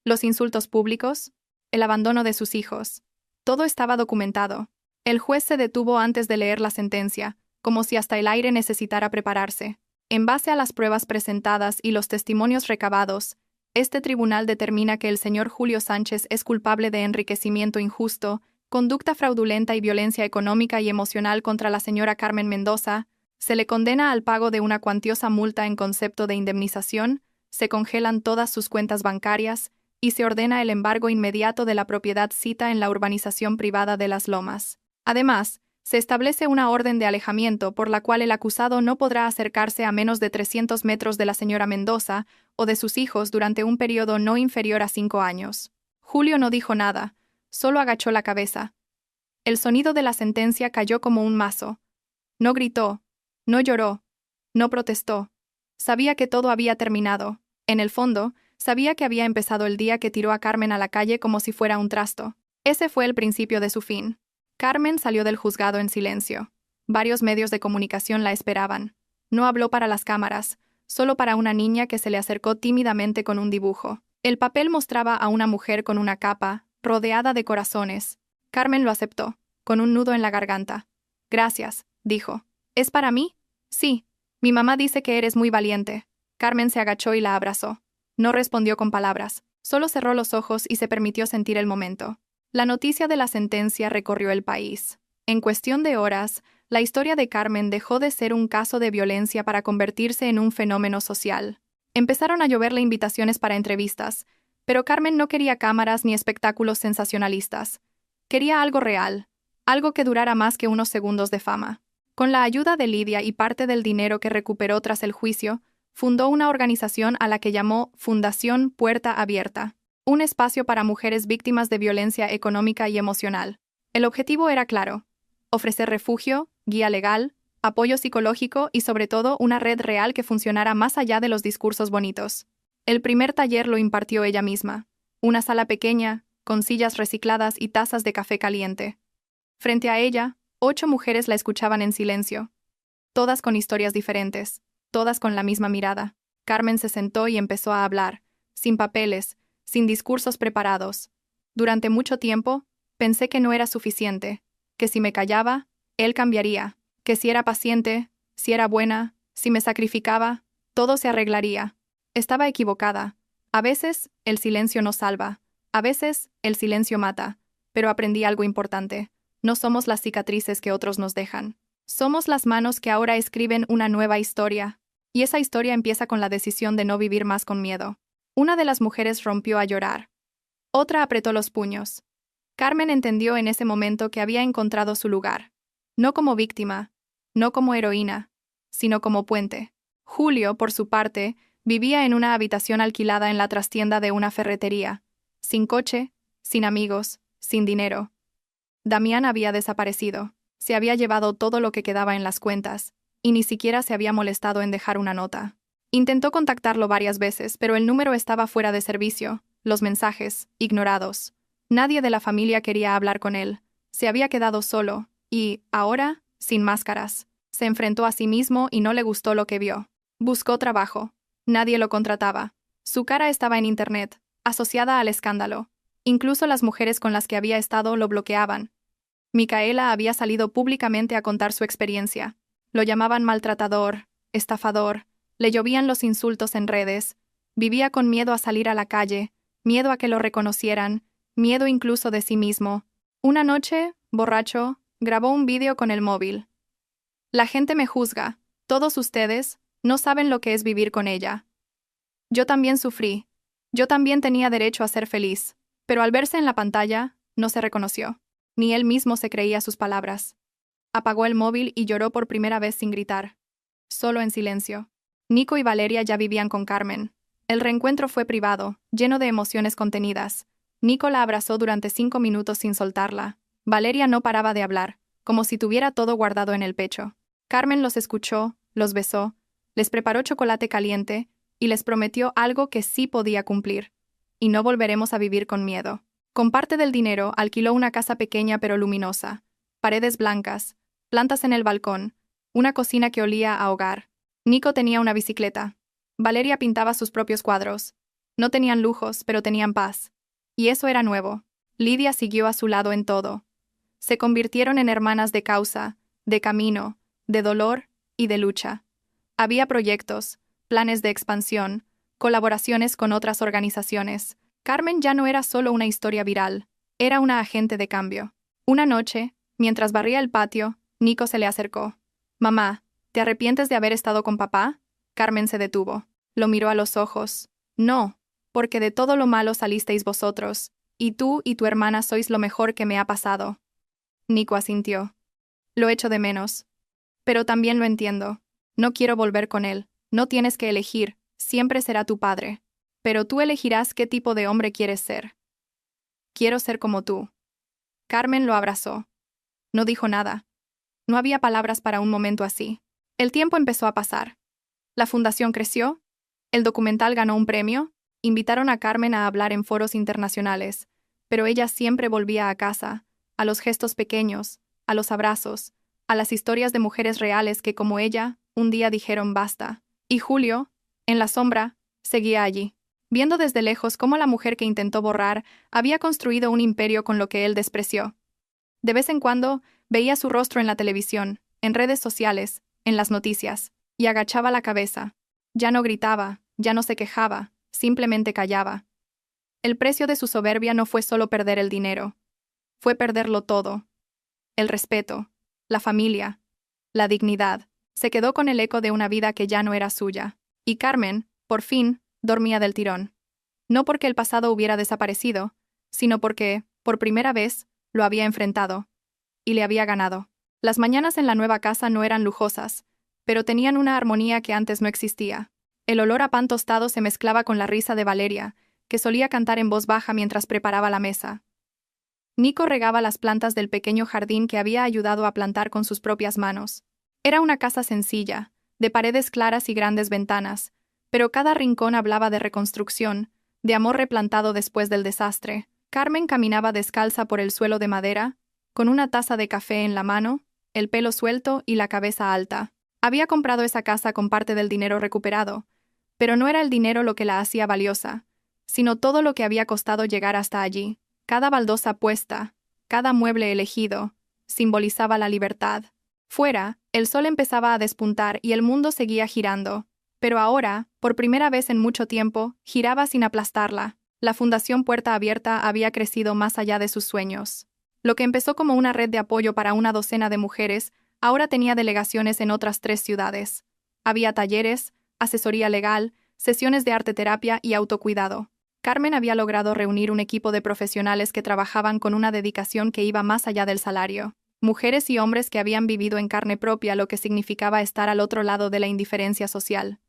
los insultos públicos, el abandono de sus hijos. Todo estaba documentado. El juez se detuvo antes de leer la sentencia, como si hasta el aire necesitara prepararse. En base a las pruebas presentadas y los testimonios recabados, este tribunal determina que el señor Julio Sánchez es culpable de enriquecimiento injusto, conducta fraudulenta y violencia económica y emocional contra la señora Carmen Mendoza, se le condena al pago de una cuantiosa multa en concepto de indemnización, se congelan todas sus cuentas bancarias y se ordena el embargo inmediato de la propiedad cita en la urbanización privada de Las Lomas. Además, se establece una orden de alejamiento por la cual el acusado no podrá acercarse a menos de 300 metros de la señora Mendoza o de sus hijos durante un periodo no inferior a 5 años. Julio no dijo nada, solo agachó la cabeza. El sonido de la sentencia cayó como un mazo. No gritó, no lloró, no protestó. Sabía que todo había terminado. En el fondo, sabía que había empezado el día que tiró a Carmen a la calle como si fuera un trasto. Ese fue el principio de su fin. Carmen salió del juzgado en silencio. Varios medios de comunicación la esperaban. No habló para las cámaras, solo para una niña que se le acercó tímidamente con un dibujo. El papel mostraba a una mujer con una capa, rodeada de corazones. Carmen lo aceptó, con un nudo en la garganta. Gracias, dijo. ¿Es para mí? Sí. Mi mamá dice que eres muy valiente. Carmen se agachó y la abrazó. No respondió con palabras, solo cerró los ojos y se permitió sentir el momento. La noticia de la sentencia recorrió el país. En cuestión de horas, la historia de Carmen dejó de ser un caso de violencia para convertirse en un fenómeno social. Empezaron a lloverle invitaciones para entrevistas, pero Carmen no quería cámaras ni espectáculos sensacionalistas. Quería algo real, algo que durara más que unos segundos de fama. Con la ayuda de Lidia y parte del dinero que recuperó tras el juicio, fundó una organización a la que llamó Fundación Puerta Abierta, un espacio para mujeres víctimas de violencia económica y emocional. El objetivo era claro: ofrecer refugio, guía legal, apoyo psicológico y sobre todo una red real que funcionara más allá de los discursos bonitos. El primer taller lo impartió ella misma, una sala pequeña, con sillas recicladas y tazas de café caliente. Frente a ella, 8 mujeres la escuchaban en silencio, todas con historias diferentes, todas con la misma mirada. Carmen se sentó y empezó a hablar, sin papeles, sin discursos preparados. Durante mucho tiempo, pensé que no era suficiente, que si me callaba, él cambiaría, que si era paciente, si era buena, si me sacrificaba, todo se arreglaría. Estaba equivocada. A veces, el silencio no salva. A veces, el silencio mata. Pero aprendí algo importante. No somos las cicatrices que otros nos dejan. Somos las manos que ahora escriben una nueva historia. Y esa historia empieza con la decisión de no vivir más con miedo. Una de las mujeres rompió a llorar. Otra apretó los puños. Carmen entendió en ese momento que había encontrado su lugar. No como víctima, no como heroína, sino como puente. Julio, por su parte, vivía en una habitación alquilada en la trastienda de una ferretería, sin coche, sin amigos, sin dinero. Damián había desaparecido, se había llevado todo lo que quedaba en las cuentas, y ni siquiera se había molestado en dejar una nota. Intentó contactarlo varias veces, pero el número estaba fuera de servicio, los mensajes, ignorados. Nadie de la familia quería hablar con él. Se había quedado solo, y, ahora, sin máscaras. Se enfrentó a sí mismo y no le gustó lo que vio. Buscó trabajo. Nadie lo contrataba. Su cara estaba en Internet, asociada al escándalo. Incluso las mujeres con las que había estado lo bloqueaban. Micaela había salido públicamente a contar su experiencia. Lo llamaban maltratador, estafador, le llovían los insultos en redes. Vivía con miedo a salir a la calle, miedo a que lo reconocieran, miedo incluso de sí mismo. Una noche, borracho, grabó un vídeo con el móvil. La gente me juzga. Todos ustedes no saben lo que es vivir con ella. Yo también sufrí. Yo también tenía derecho a ser feliz. Pero al verse en la pantalla, no se reconoció. Ni él mismo se creía sus palabras. Apagó el móvil y lloró por primera vez sin gritar. Solo en silencio. Nico y Valeria ya vivían con Carmen. El reencuentro fue privado, lleno de emociones contenidas. Nico la abrazó durante 5 minutos sin soltarla. Valeria no paraba de hablar, como si tuviera todo guardado en el pecho. Carmen los escuchó, los besó, les preparó chocolate caliente, y les prometió algo que sí podía cumplir. Y no volveremos a vivir con miedo. Con parte del dinero, alquiló una casa pequeña pero luminosa, paredes blancas, plantas en el balcón, una cocina que olía a hogar. Nico tenía una bicicleta. Valeria pintaba sus propios cuadros. No tenían lujos, pero tenían paz. Y eso era nuevo. Lidia siguió a su lado en todo. Se convirtieron en hermanas de causa, de camino, de dolor y de lucha. Había proyectos, planes de expansión, colaboraciones con otras organizaciones. Carmen ya no era solo una historia viral, era una agente de cambio. Una noche, mientras barría el patio, Nico se le acercó. «Mamá, ¿te arrepientes de haber estado con papá?» Carmen se detuvo. Lo miró a los ojos. «No, porque de todo lo malo salisteis vosotros, y tú y tu hermana sois lo mejor que me ha pasado». Nico asintió. «Lo echo de menos. Pero también lo entiendo. No quiero volver con él. No tienes que elegir, siempre será tu padre. Pero tú elegirás qué tipo de hombre quieres ser». «Quiero ser como tú». Carmen lo abrazó. No dijo nada. No había palabras para un momento así. El tiempo empezó a pasar. La fundación creció. El documental ganó un premio. Invitaron a Carmen a hablar en foros internacionales, pero ella siempre volvía a casa, a los gestos pequeños, a los abrazos, a las historias de mujeres reales que, como ella, un día dijeron basta. Y Julio, en la sombra, seguía allí, viendo desde lejos cómo la mujer que intentó borrar había construido un imperio con lo que él despreció. De vez en cuando, veía su rostro en la televisión, en redes sociales, en las noticias, y agachaba la cabeza. Ya no gritaba, ya no se quejaba, simplemente callaba. El precio de su soberbia no fue solo perder el dinero. Fue perderlo todo. El respeto, la familia, la dignidad. Se quedó con el eco de una vida que ya no era suya. Y Carmen, por fin, dormía del tirón. No porque el pasado hubiera desaparecido, sino porque, por primera vez, lo había enfrentado. Y le había ganado. Las mañanas en la nueva casa no eran lujosas, pero tenían una armonía que antes no existía. El olor a pan tostado se mezclaba con la risa de Valeria, que solía cantar en voz baja mientras preparaba la mesa. Nico regaba las plantas del pequeño jardín que había ayudado a plantar con sus propias manos. Era una casa sencilla, de paredes claras y grandes ventanas, pero cada rincón hablaba de reconstrucción, de amor replantado después del desastre. Carmen caminaba descalza por el suelo de madera, con una taza de café en la mano, el pelo suelto y la cabeza alta. Había comprado esa casa con parte del dinero recuperado, pero no era el dinero lo que la hacía valiosa, sino todo lo que había costado llegar hasta allí. Cada baldosa puesta, cada mueble elegido, simbolizaba la libertad. Fuera, el sol empezaba a despuntar y el mundo seguía girando, pero ahora, por primera vez en mucho tiempo, giraba sin aplastarla. La Fundación Puerta Abierta había crecido más allá de sus sueños. Lo que empezó como una red de apoyo para una docena de mujeres, ahora tenía delegaciones en otras 3 ciudades. Había talleres, asesoría legal, sesiones de arteterapia y autocuidado. Carmen había logrado reunir un equipo de profesionales que trabajaban con una dedicación que iba más allá del salario. Mujeres y hombres que habían vivido en carne propia lo que significaba estar al otro lado de la indiferencia social.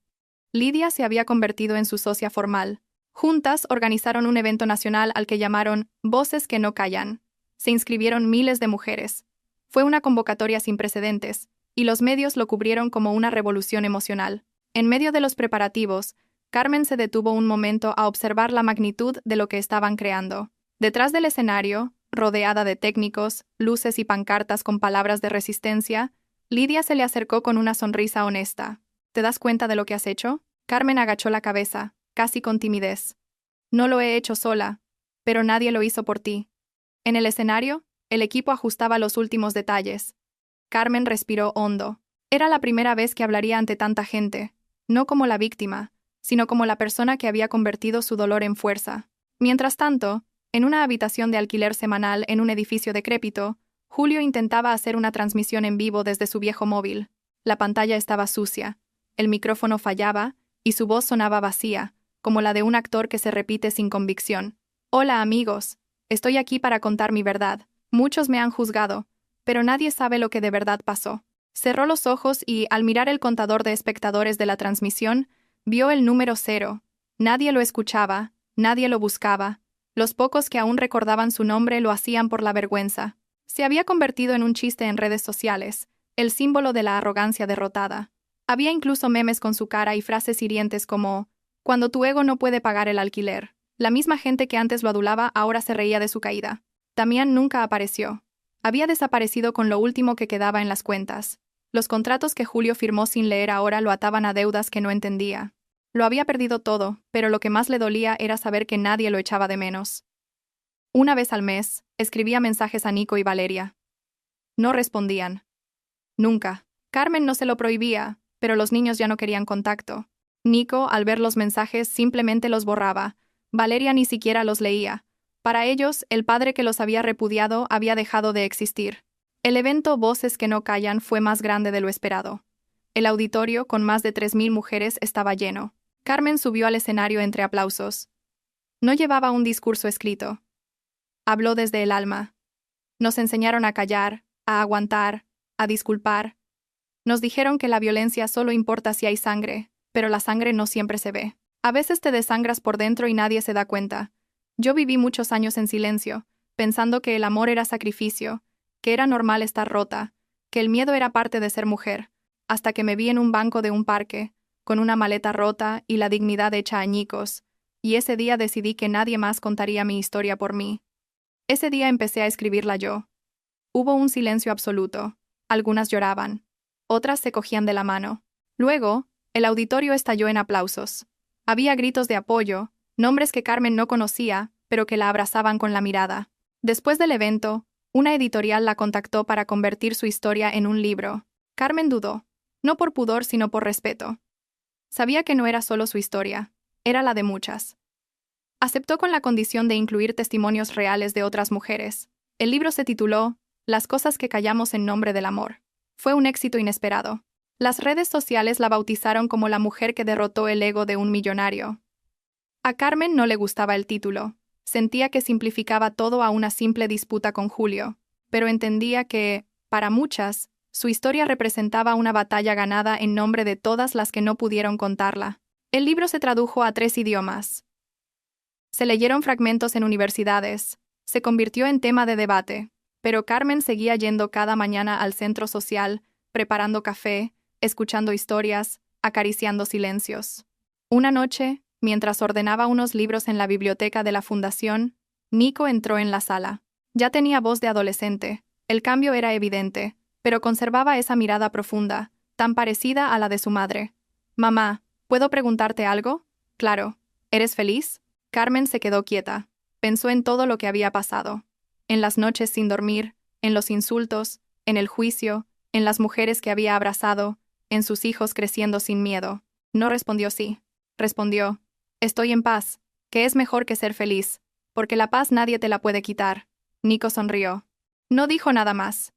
Lidia se había convertido en su socia formal. Juntas organizaron un evento nacional al que llamaron Voces que no callan. Se inscribieron miles de mujeres. Fue una convocatoria sin precedentes, y los medios lo cubrieron como una revolución emocional. En medio de los preparativos, Carmen se detuvo un momento a observar la magnitud de lo que estaban creando. Detrás del escenario, rodeada de técnicos, luces y pancartas con palabras de resistencia, Lidia se le acercó con una sonrisa honesta. ¿Te das cuenta de lo que has hecho? Carmen agachó la cabeza, casi con timidez. No lo he hecho sola, pero nadie lo hizo por ti. En el escenario, el equipo ajustaba los últimos detalles. Carmen respiró hondo. Era la primera vez que hablaría ante tanta gente, no como la víctima, sino como la persona que había convertido su dolor en fuerza. Mientras tanto, en una habitación de alquiler semanal en un edificio decrépito, Julio intentaba hacer una transmisión en vivo desde su viejo móvil. La pantalla estaba sucia, el micrófono fallaba, y su voz sonaba vacía, como la de un actor que se repite sin convicción. «Hola amigos, estoy aquí para contar mi verdad. Muchos me han juzgado, pero nadie sabe lo que de verdad pasó». Cerró los ojos y, al mirar el contador de espectadores de la transmisión, vio el número 0. Nadie lo escuchaba, nadie lo buscaba. Los pocos que aún recordaban su nombre lo hacían por la vergüenza. Se había convertido en un chiste en redes sociales, el símbolo de la arrogancia derrotada. Había incluso memes con su cara y frases hirientes como Cuando tu ego no puede pagar el alquiler. La misma gente que antes lo adulaba ahora se reía de su caída. Damián nunca apareció. Había desaparecido con lo último que quedaba en las cuentas. Los contratos que Julio firmó sin leer ahora lo ataban a deudas que no entendía. Lo había perdido todo, pero lo que más le dolía era saber que nadie lo echaba de menos. Una vez al mes, escribía mensajes a Nico y Valeria. No respondían. Nunca. Carmen no se lo prohibía, pero los niños ya no querían contacto. Nico, al ver los mensajes, simplemente los borraba. Valeria ni siquiera los leía. Para ellos, el padre que los había repudiado había dejado de existir. El evento Voces que no callan fue más grande de lo esperado. El auditorio, con más de 3.000 mujeres, estaba lleno. Carmen subió al escenario entre aplausos. No llevaba un discurso escrito. Habló desde el alma. Nos enseñaron a callar, a aguantar, a disculpar. Nos dijeron que la violencia solo importa si hay sangre, pero la sangre no siempre se ve. A veces te desangras por dentro y nadie se da cuenta. Yo viví muchos años en silencio, pensando que el amor era sacrificio, que era normal estar rota, que el miedo era parte de ser mujer, hasta que me vi en un banco de un parque, con una maleta rota y la dignidad hecha añicos, y ese día decidí que nadie más contaría mi historia por mí. Ese día empecé a escribirla yo. Hubo un silencio absoluto. Algunas lloraban. Otras se cogían de la mano. Luego, el auditorio estalló en aplausos. Había gritos de apoyo, nombres que Carmen no conocía, pero que la abrazaban con la mirada. Después del evento, una editorial la contactó para convertir su historia en un libro. Carmen dudó, no por pudor sino por respeto. Sabía que no era solo su historia, era la de muchas. Aceptó con la condición de incluir testimonios reales de otras mujeres. El libro se tituló Las cosas que callamos en nombre del amor. Fue un éxito inesperado. Las redes sociales la bautizaron como la mujer que derrotó el ego de un millonario. A Carmen no le gustaba el título. Sentía que simplificaba todo a una simple disputa con Julio, pero entendía que, para muchas, su historia representaba una batalla ganada en nombre de todas las que no pudieron contarla. El libro se tradujo a 3 idiomas. Se leyeron fragmentos en universidades. Se convirtió en tema de debate. Pero Carmen seguía yendo cada mañana al centro social, preparando café, escuchando historias, acariciando silencios. Una noche, mientras ordenaba unos libros en la biblioteca de la fundación, Nico entró en la sala. Ya tenía voz de adolescente. El cambio era evidente, pero conservaba esa mirada profunda, tan parecida a la de su madre. «Mamá, ¿puedo preguntarte algo?» «Claro. ¿Eres feliz?» Carmen se quedó quieta. Pensó en todo lo que había pasado. En las noches sin dormir, en los insultos, en el juicio, en las mujeres que había abrazado, en sus hijos creciendo sin miedo. No respondió sí. Respondió, «Estoy en paz, que es mejor que ser feliz, porque la paz nadie te la puede quitar». Nico sonrió. No dijo nada más.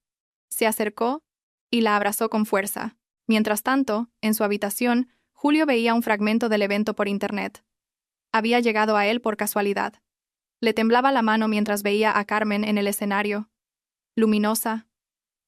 Se acercó y la abrazó con fuerza. Mientras tanto, en su habitación, Julio veía un fragmento del evento por internet. Había llegado a él por casualidad. Le temblaba la mano mientras veía a Carmen en el escenario. Luminosa,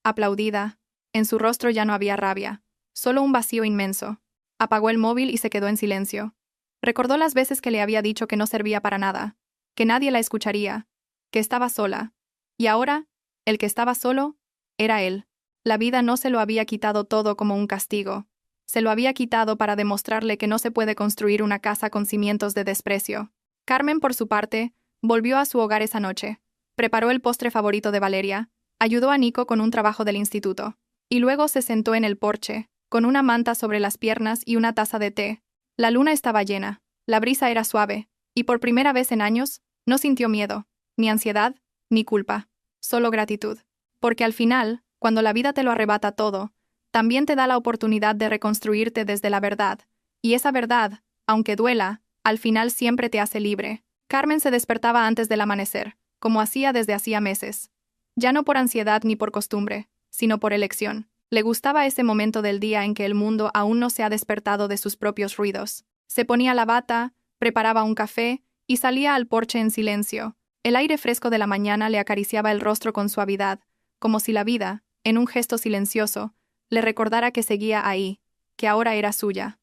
aplaudida, en su rostro ya no había rabia, solo un vacío inmenso. Apagó el móvil y se quedó en silencio. Recordó las veces que le había dicho que no servía para nada, que nadie la escucharía, que estaba sola. Y ahora, el que estaba solo, era él. La vida no se lo había quitado todo como un castigo. Se lo había quitado para demostrarle que no se puede construir una casa con cimientos de desprecio. Carmen, por su parte, volvió a su hogar esa noche. Preparó el postre favorito de Valeria, ayudó a Nico con un trabajo del instituto, y luego se sentó en el porche, con una manta sobre las piernas y una taza de té. La luna estaba llena, la brisa era suave, y por primera vez en años, no sintió miedo, ni ansiedad, ni culpa, solo gratitud. Porque al final, cuando la vida te lo arrebata todo, también te da la oportunidad de reconstruirte desde la verdad, y esa verdad, aunque duela, al final siempre te hace libre. Carmen se despertaba antes del amanecer, como hacía desde hacía meses. Ya no por ansiedad ni por costumbre, sino por elección. Le gustaba ese momento del día en que el mundo aún no se ha despertado de sus propios ruidos. Se ponía la bata, preparaba un café y salía al porche en silencio. El aire fresco de la mañana le acariciaba el rostro con suavidad, como si la vida, en un gesto silencioso, le recordara que seguía ahí, que ahora era suya.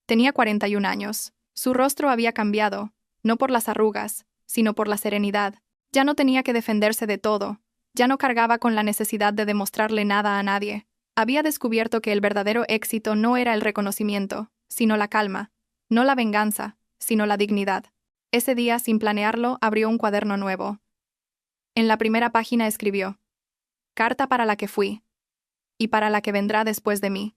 Tenía 41 años. Su rostro había cambiado, no por las arrugas, sino por la serenidad. Ya no tenía que defenderse de todo. Ya no cargaba con la necesidad de demostrarle nada a nadie. Había descubierto que el verdadero éxito no era el reconocimiento, sino la calma. No la venganza, sino la dignidad. Ese día, sin planearlo, abrió un cuaderno nuevo. En la primera página escribió: «Carta para la que fui. Y para la que vendrá después de mí».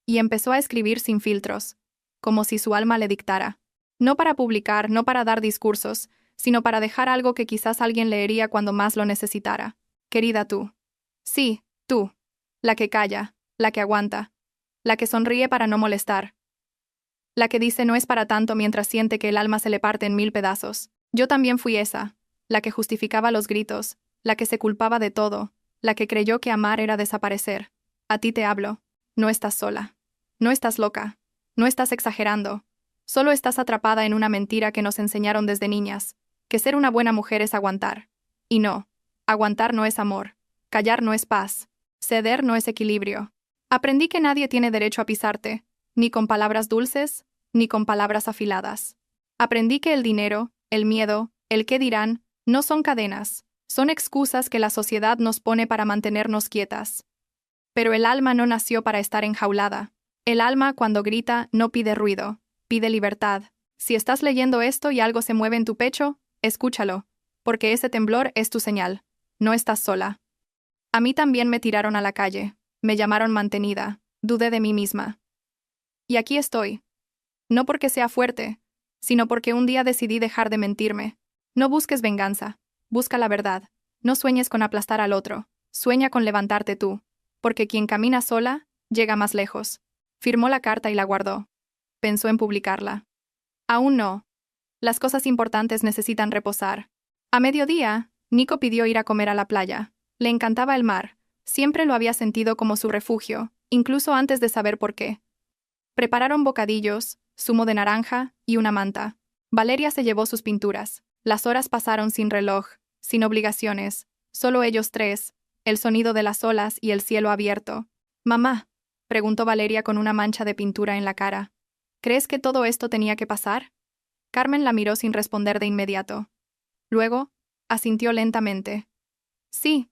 Y empezó a escribir sin filtros, como si su alma le dictara. No para publicar, no para dar discursos, sino para dejar algo que quizás alguien leería cuando más lo necesitara. Querida tú. Sí, tú. La que calla, la que aguanta, la que sonríe para no molestar. La que dice no es para tanto mientras siente que el alma se le parte en 1000 pedazos. Yo también fui esa, la que justificaba los gritos, la que se culpaba de todo, la que creyó que amar era desaparecer. A ti te hablo. No estás sola. No estás loca. No estás exagerando. Solo estás atrapada en una mentira que nos enseñaron desde niñas, que ser una buena mujer es aguantar. Y no. Aguantar no es amor. Callar no es paz. Ceder no es equilibrio. Aprendí que nadie tiene derecho a pisarte, ni con palabras dulces, ni con palabras afiladas. Aprendí que el dinero, el miedo, el qué dirán, no son cadenas, son excusas que la sociedad nos pone para mantenernos quietas. Pero el alma no nació para estar enjaulada. El alma, cuando grita, no pide ruido, pide libertad. Si estás leyendo esto y algo se mueve en tu pecho, escúchalo, porque ese temblor es tu señal. No estás sola. A mí también me tiraron a la calle, me llamaron mantenida, dudé de mí misma. Y aquí estoy. No porque sea fuerte, sino porque un día decidí dejar de mentirme. No busques venganza, busca la verdad. No sueñes con aplastar al otro, sueña con levantarte tú, porque quien camina sola, llega más lejos. Firmó la carta y la guardó. Pensó en publicarla. Aún no. Las cosas importantes necesitan reposar. A mediodía, Nico pidió ir a comer a la playa. Le encantaba el mar. Siempre lo había sentido como su refugio, incluso antes de saber por qué. Prepararon bocadillos, zumo de naranja y una manta. Valeria se llevó sus pinturas. Las horas pasaron sin reloj, sin obligaciones, solo ellos tres, el sonido de las olas y el cielo abierto. «Mamá», preguntó Valeria con una mancha de pintura en la cara, «¿crees que todo esto tenía que pasar?» Carmen la miró sin responder de inmediato. Luego, asintió lentamente. «Sí,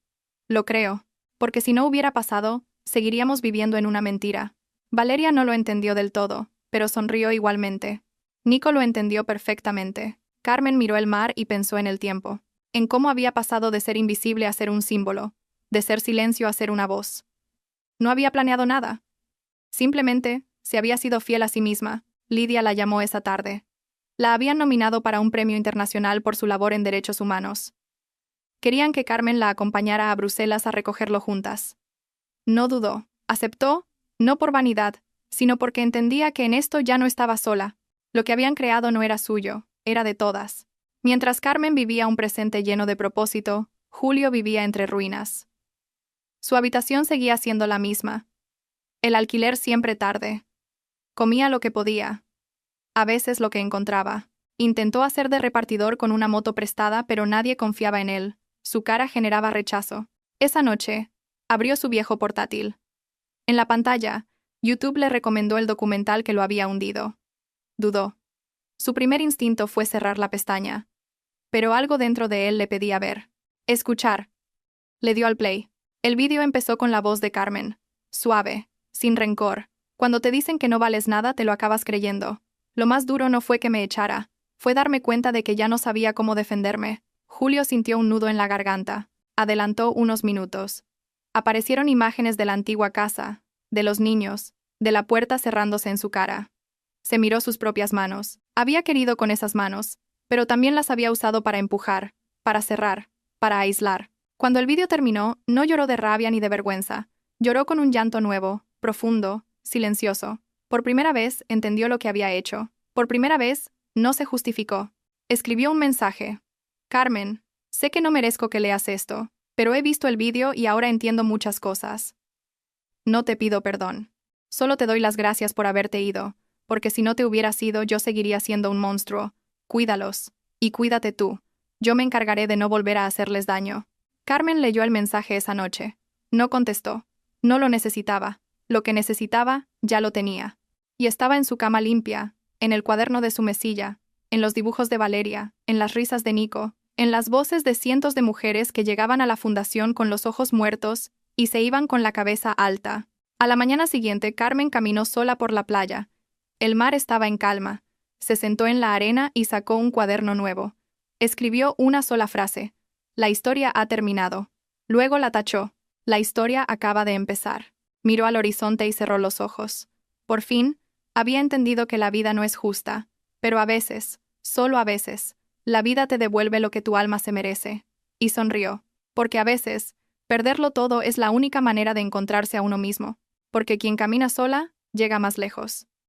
lo creo, porque si no hubiera pasado, seguiríamos viviendo en una mentira». Valeria no lo entendió del todo, pero sonrió igualmente. Nico lo entendió perfectamente. Carmen miró el mar y pensó en el tiempo, en cómo había pasado de ser invisible a ser un símbolo, de ser silencio a ser una voz. No había planeado nada. Simplemente, se había sido fiel a sí misma. Lidia la llamó esa tarde. La habían nominado para un premio internacional por su labor en derechos humanos. Querían que Carmen la acompañara a Bruselas a recogerlo juntas. No dudó, aceptó, no por vanidad, sino porque entendía que en esto ya no estaba sola. Lo que habían creado no era suyo, era de todas. Mientras Carmen vivía un presente lleno de propósito, Julio vivía entre ruinas. Su habitación seguía siendo la misma. El alquiler siempre tarde. Comía lo que podía. A veces lo que encontraba. Intentó hacer de repartidor con una moto prestada, pero nadie confiaba en él. Su cara generaba rechazo. Esa noche, abrió su viejo portátil. En la pantalla, YouTube le recomendó el documental que lo había hundido. Dudó. Su primer instinto fue cerrar la pestaña. Pero algo dentro de él le pedía ver. Escuchar. Le dio al play. El vídeo empezó con la voz de Carmen. Suave, sin rencor. Cuando te dicen que no vales nada, te lo acabas creyendo. Lo más duro no fue que me echara. Fue darme cuenta de que ya no sabía cómo defenderme. Julio sintió un nudo en la garganta. Adelantó unos minutos. Aparecieron imágenes de la antigua casa, de los niños, de la puerta cerrándose en su cara. Se miró sus propias manos. Había querido con esas manos, pero también las había usado para empujar, para cerrar, para aislar. Cuando el vídeo terminó, no lloró de rabia ni de vergüenza. Lloró con un llanto nuevo, profundo, silencioso. Por primera vez entendió lo que había hecho. Por primera vez, no se justificó. Escribió un mensaje. Carmen, sé que no merezco que leas esto, pero he visto el vídeo y ahora entiendo muchas cosas. No te pido perdón. Solo te doy las gracias por haberte ido, porque si no te hubieras ido yo seguiría siendo un monstruo. Cuídalos. Y cuídate tú. Yo me encargaré de no volver a hacerles daño. Carmen leyó el mensaje esa noche. No contestó. No lo necesitaba. Lo que necesitaba, ya lo tenía. Y estaba en su cama limpia, en el cuaderno de su mesilla, en los dibujos de Valeria, en las risas de Nico, en las voces de cientos de mujeres que llegaban a la fundación con los ojos muertos y se iban con la cabeza alta. A la mañana siguiente, Carmen caminó sola por la playa. El mar estaba en calma. Se sentó en la arena y sacó un cuaderno nuevo. Escribió una sola frase. La historia ha terminado. Luego la tachó. La historia acaba de empezar. Miró al horizonte y cerró los ojos. Por fin, había entendido que la vida no es justa, pero a veces, solo a veces, la vida te devuelve lo que tu alma se merece. Y sonrió, porque a veces, perderlo todo es la única manera de encontrarse a uno mismo, porque quien camina sola, llega más lejos.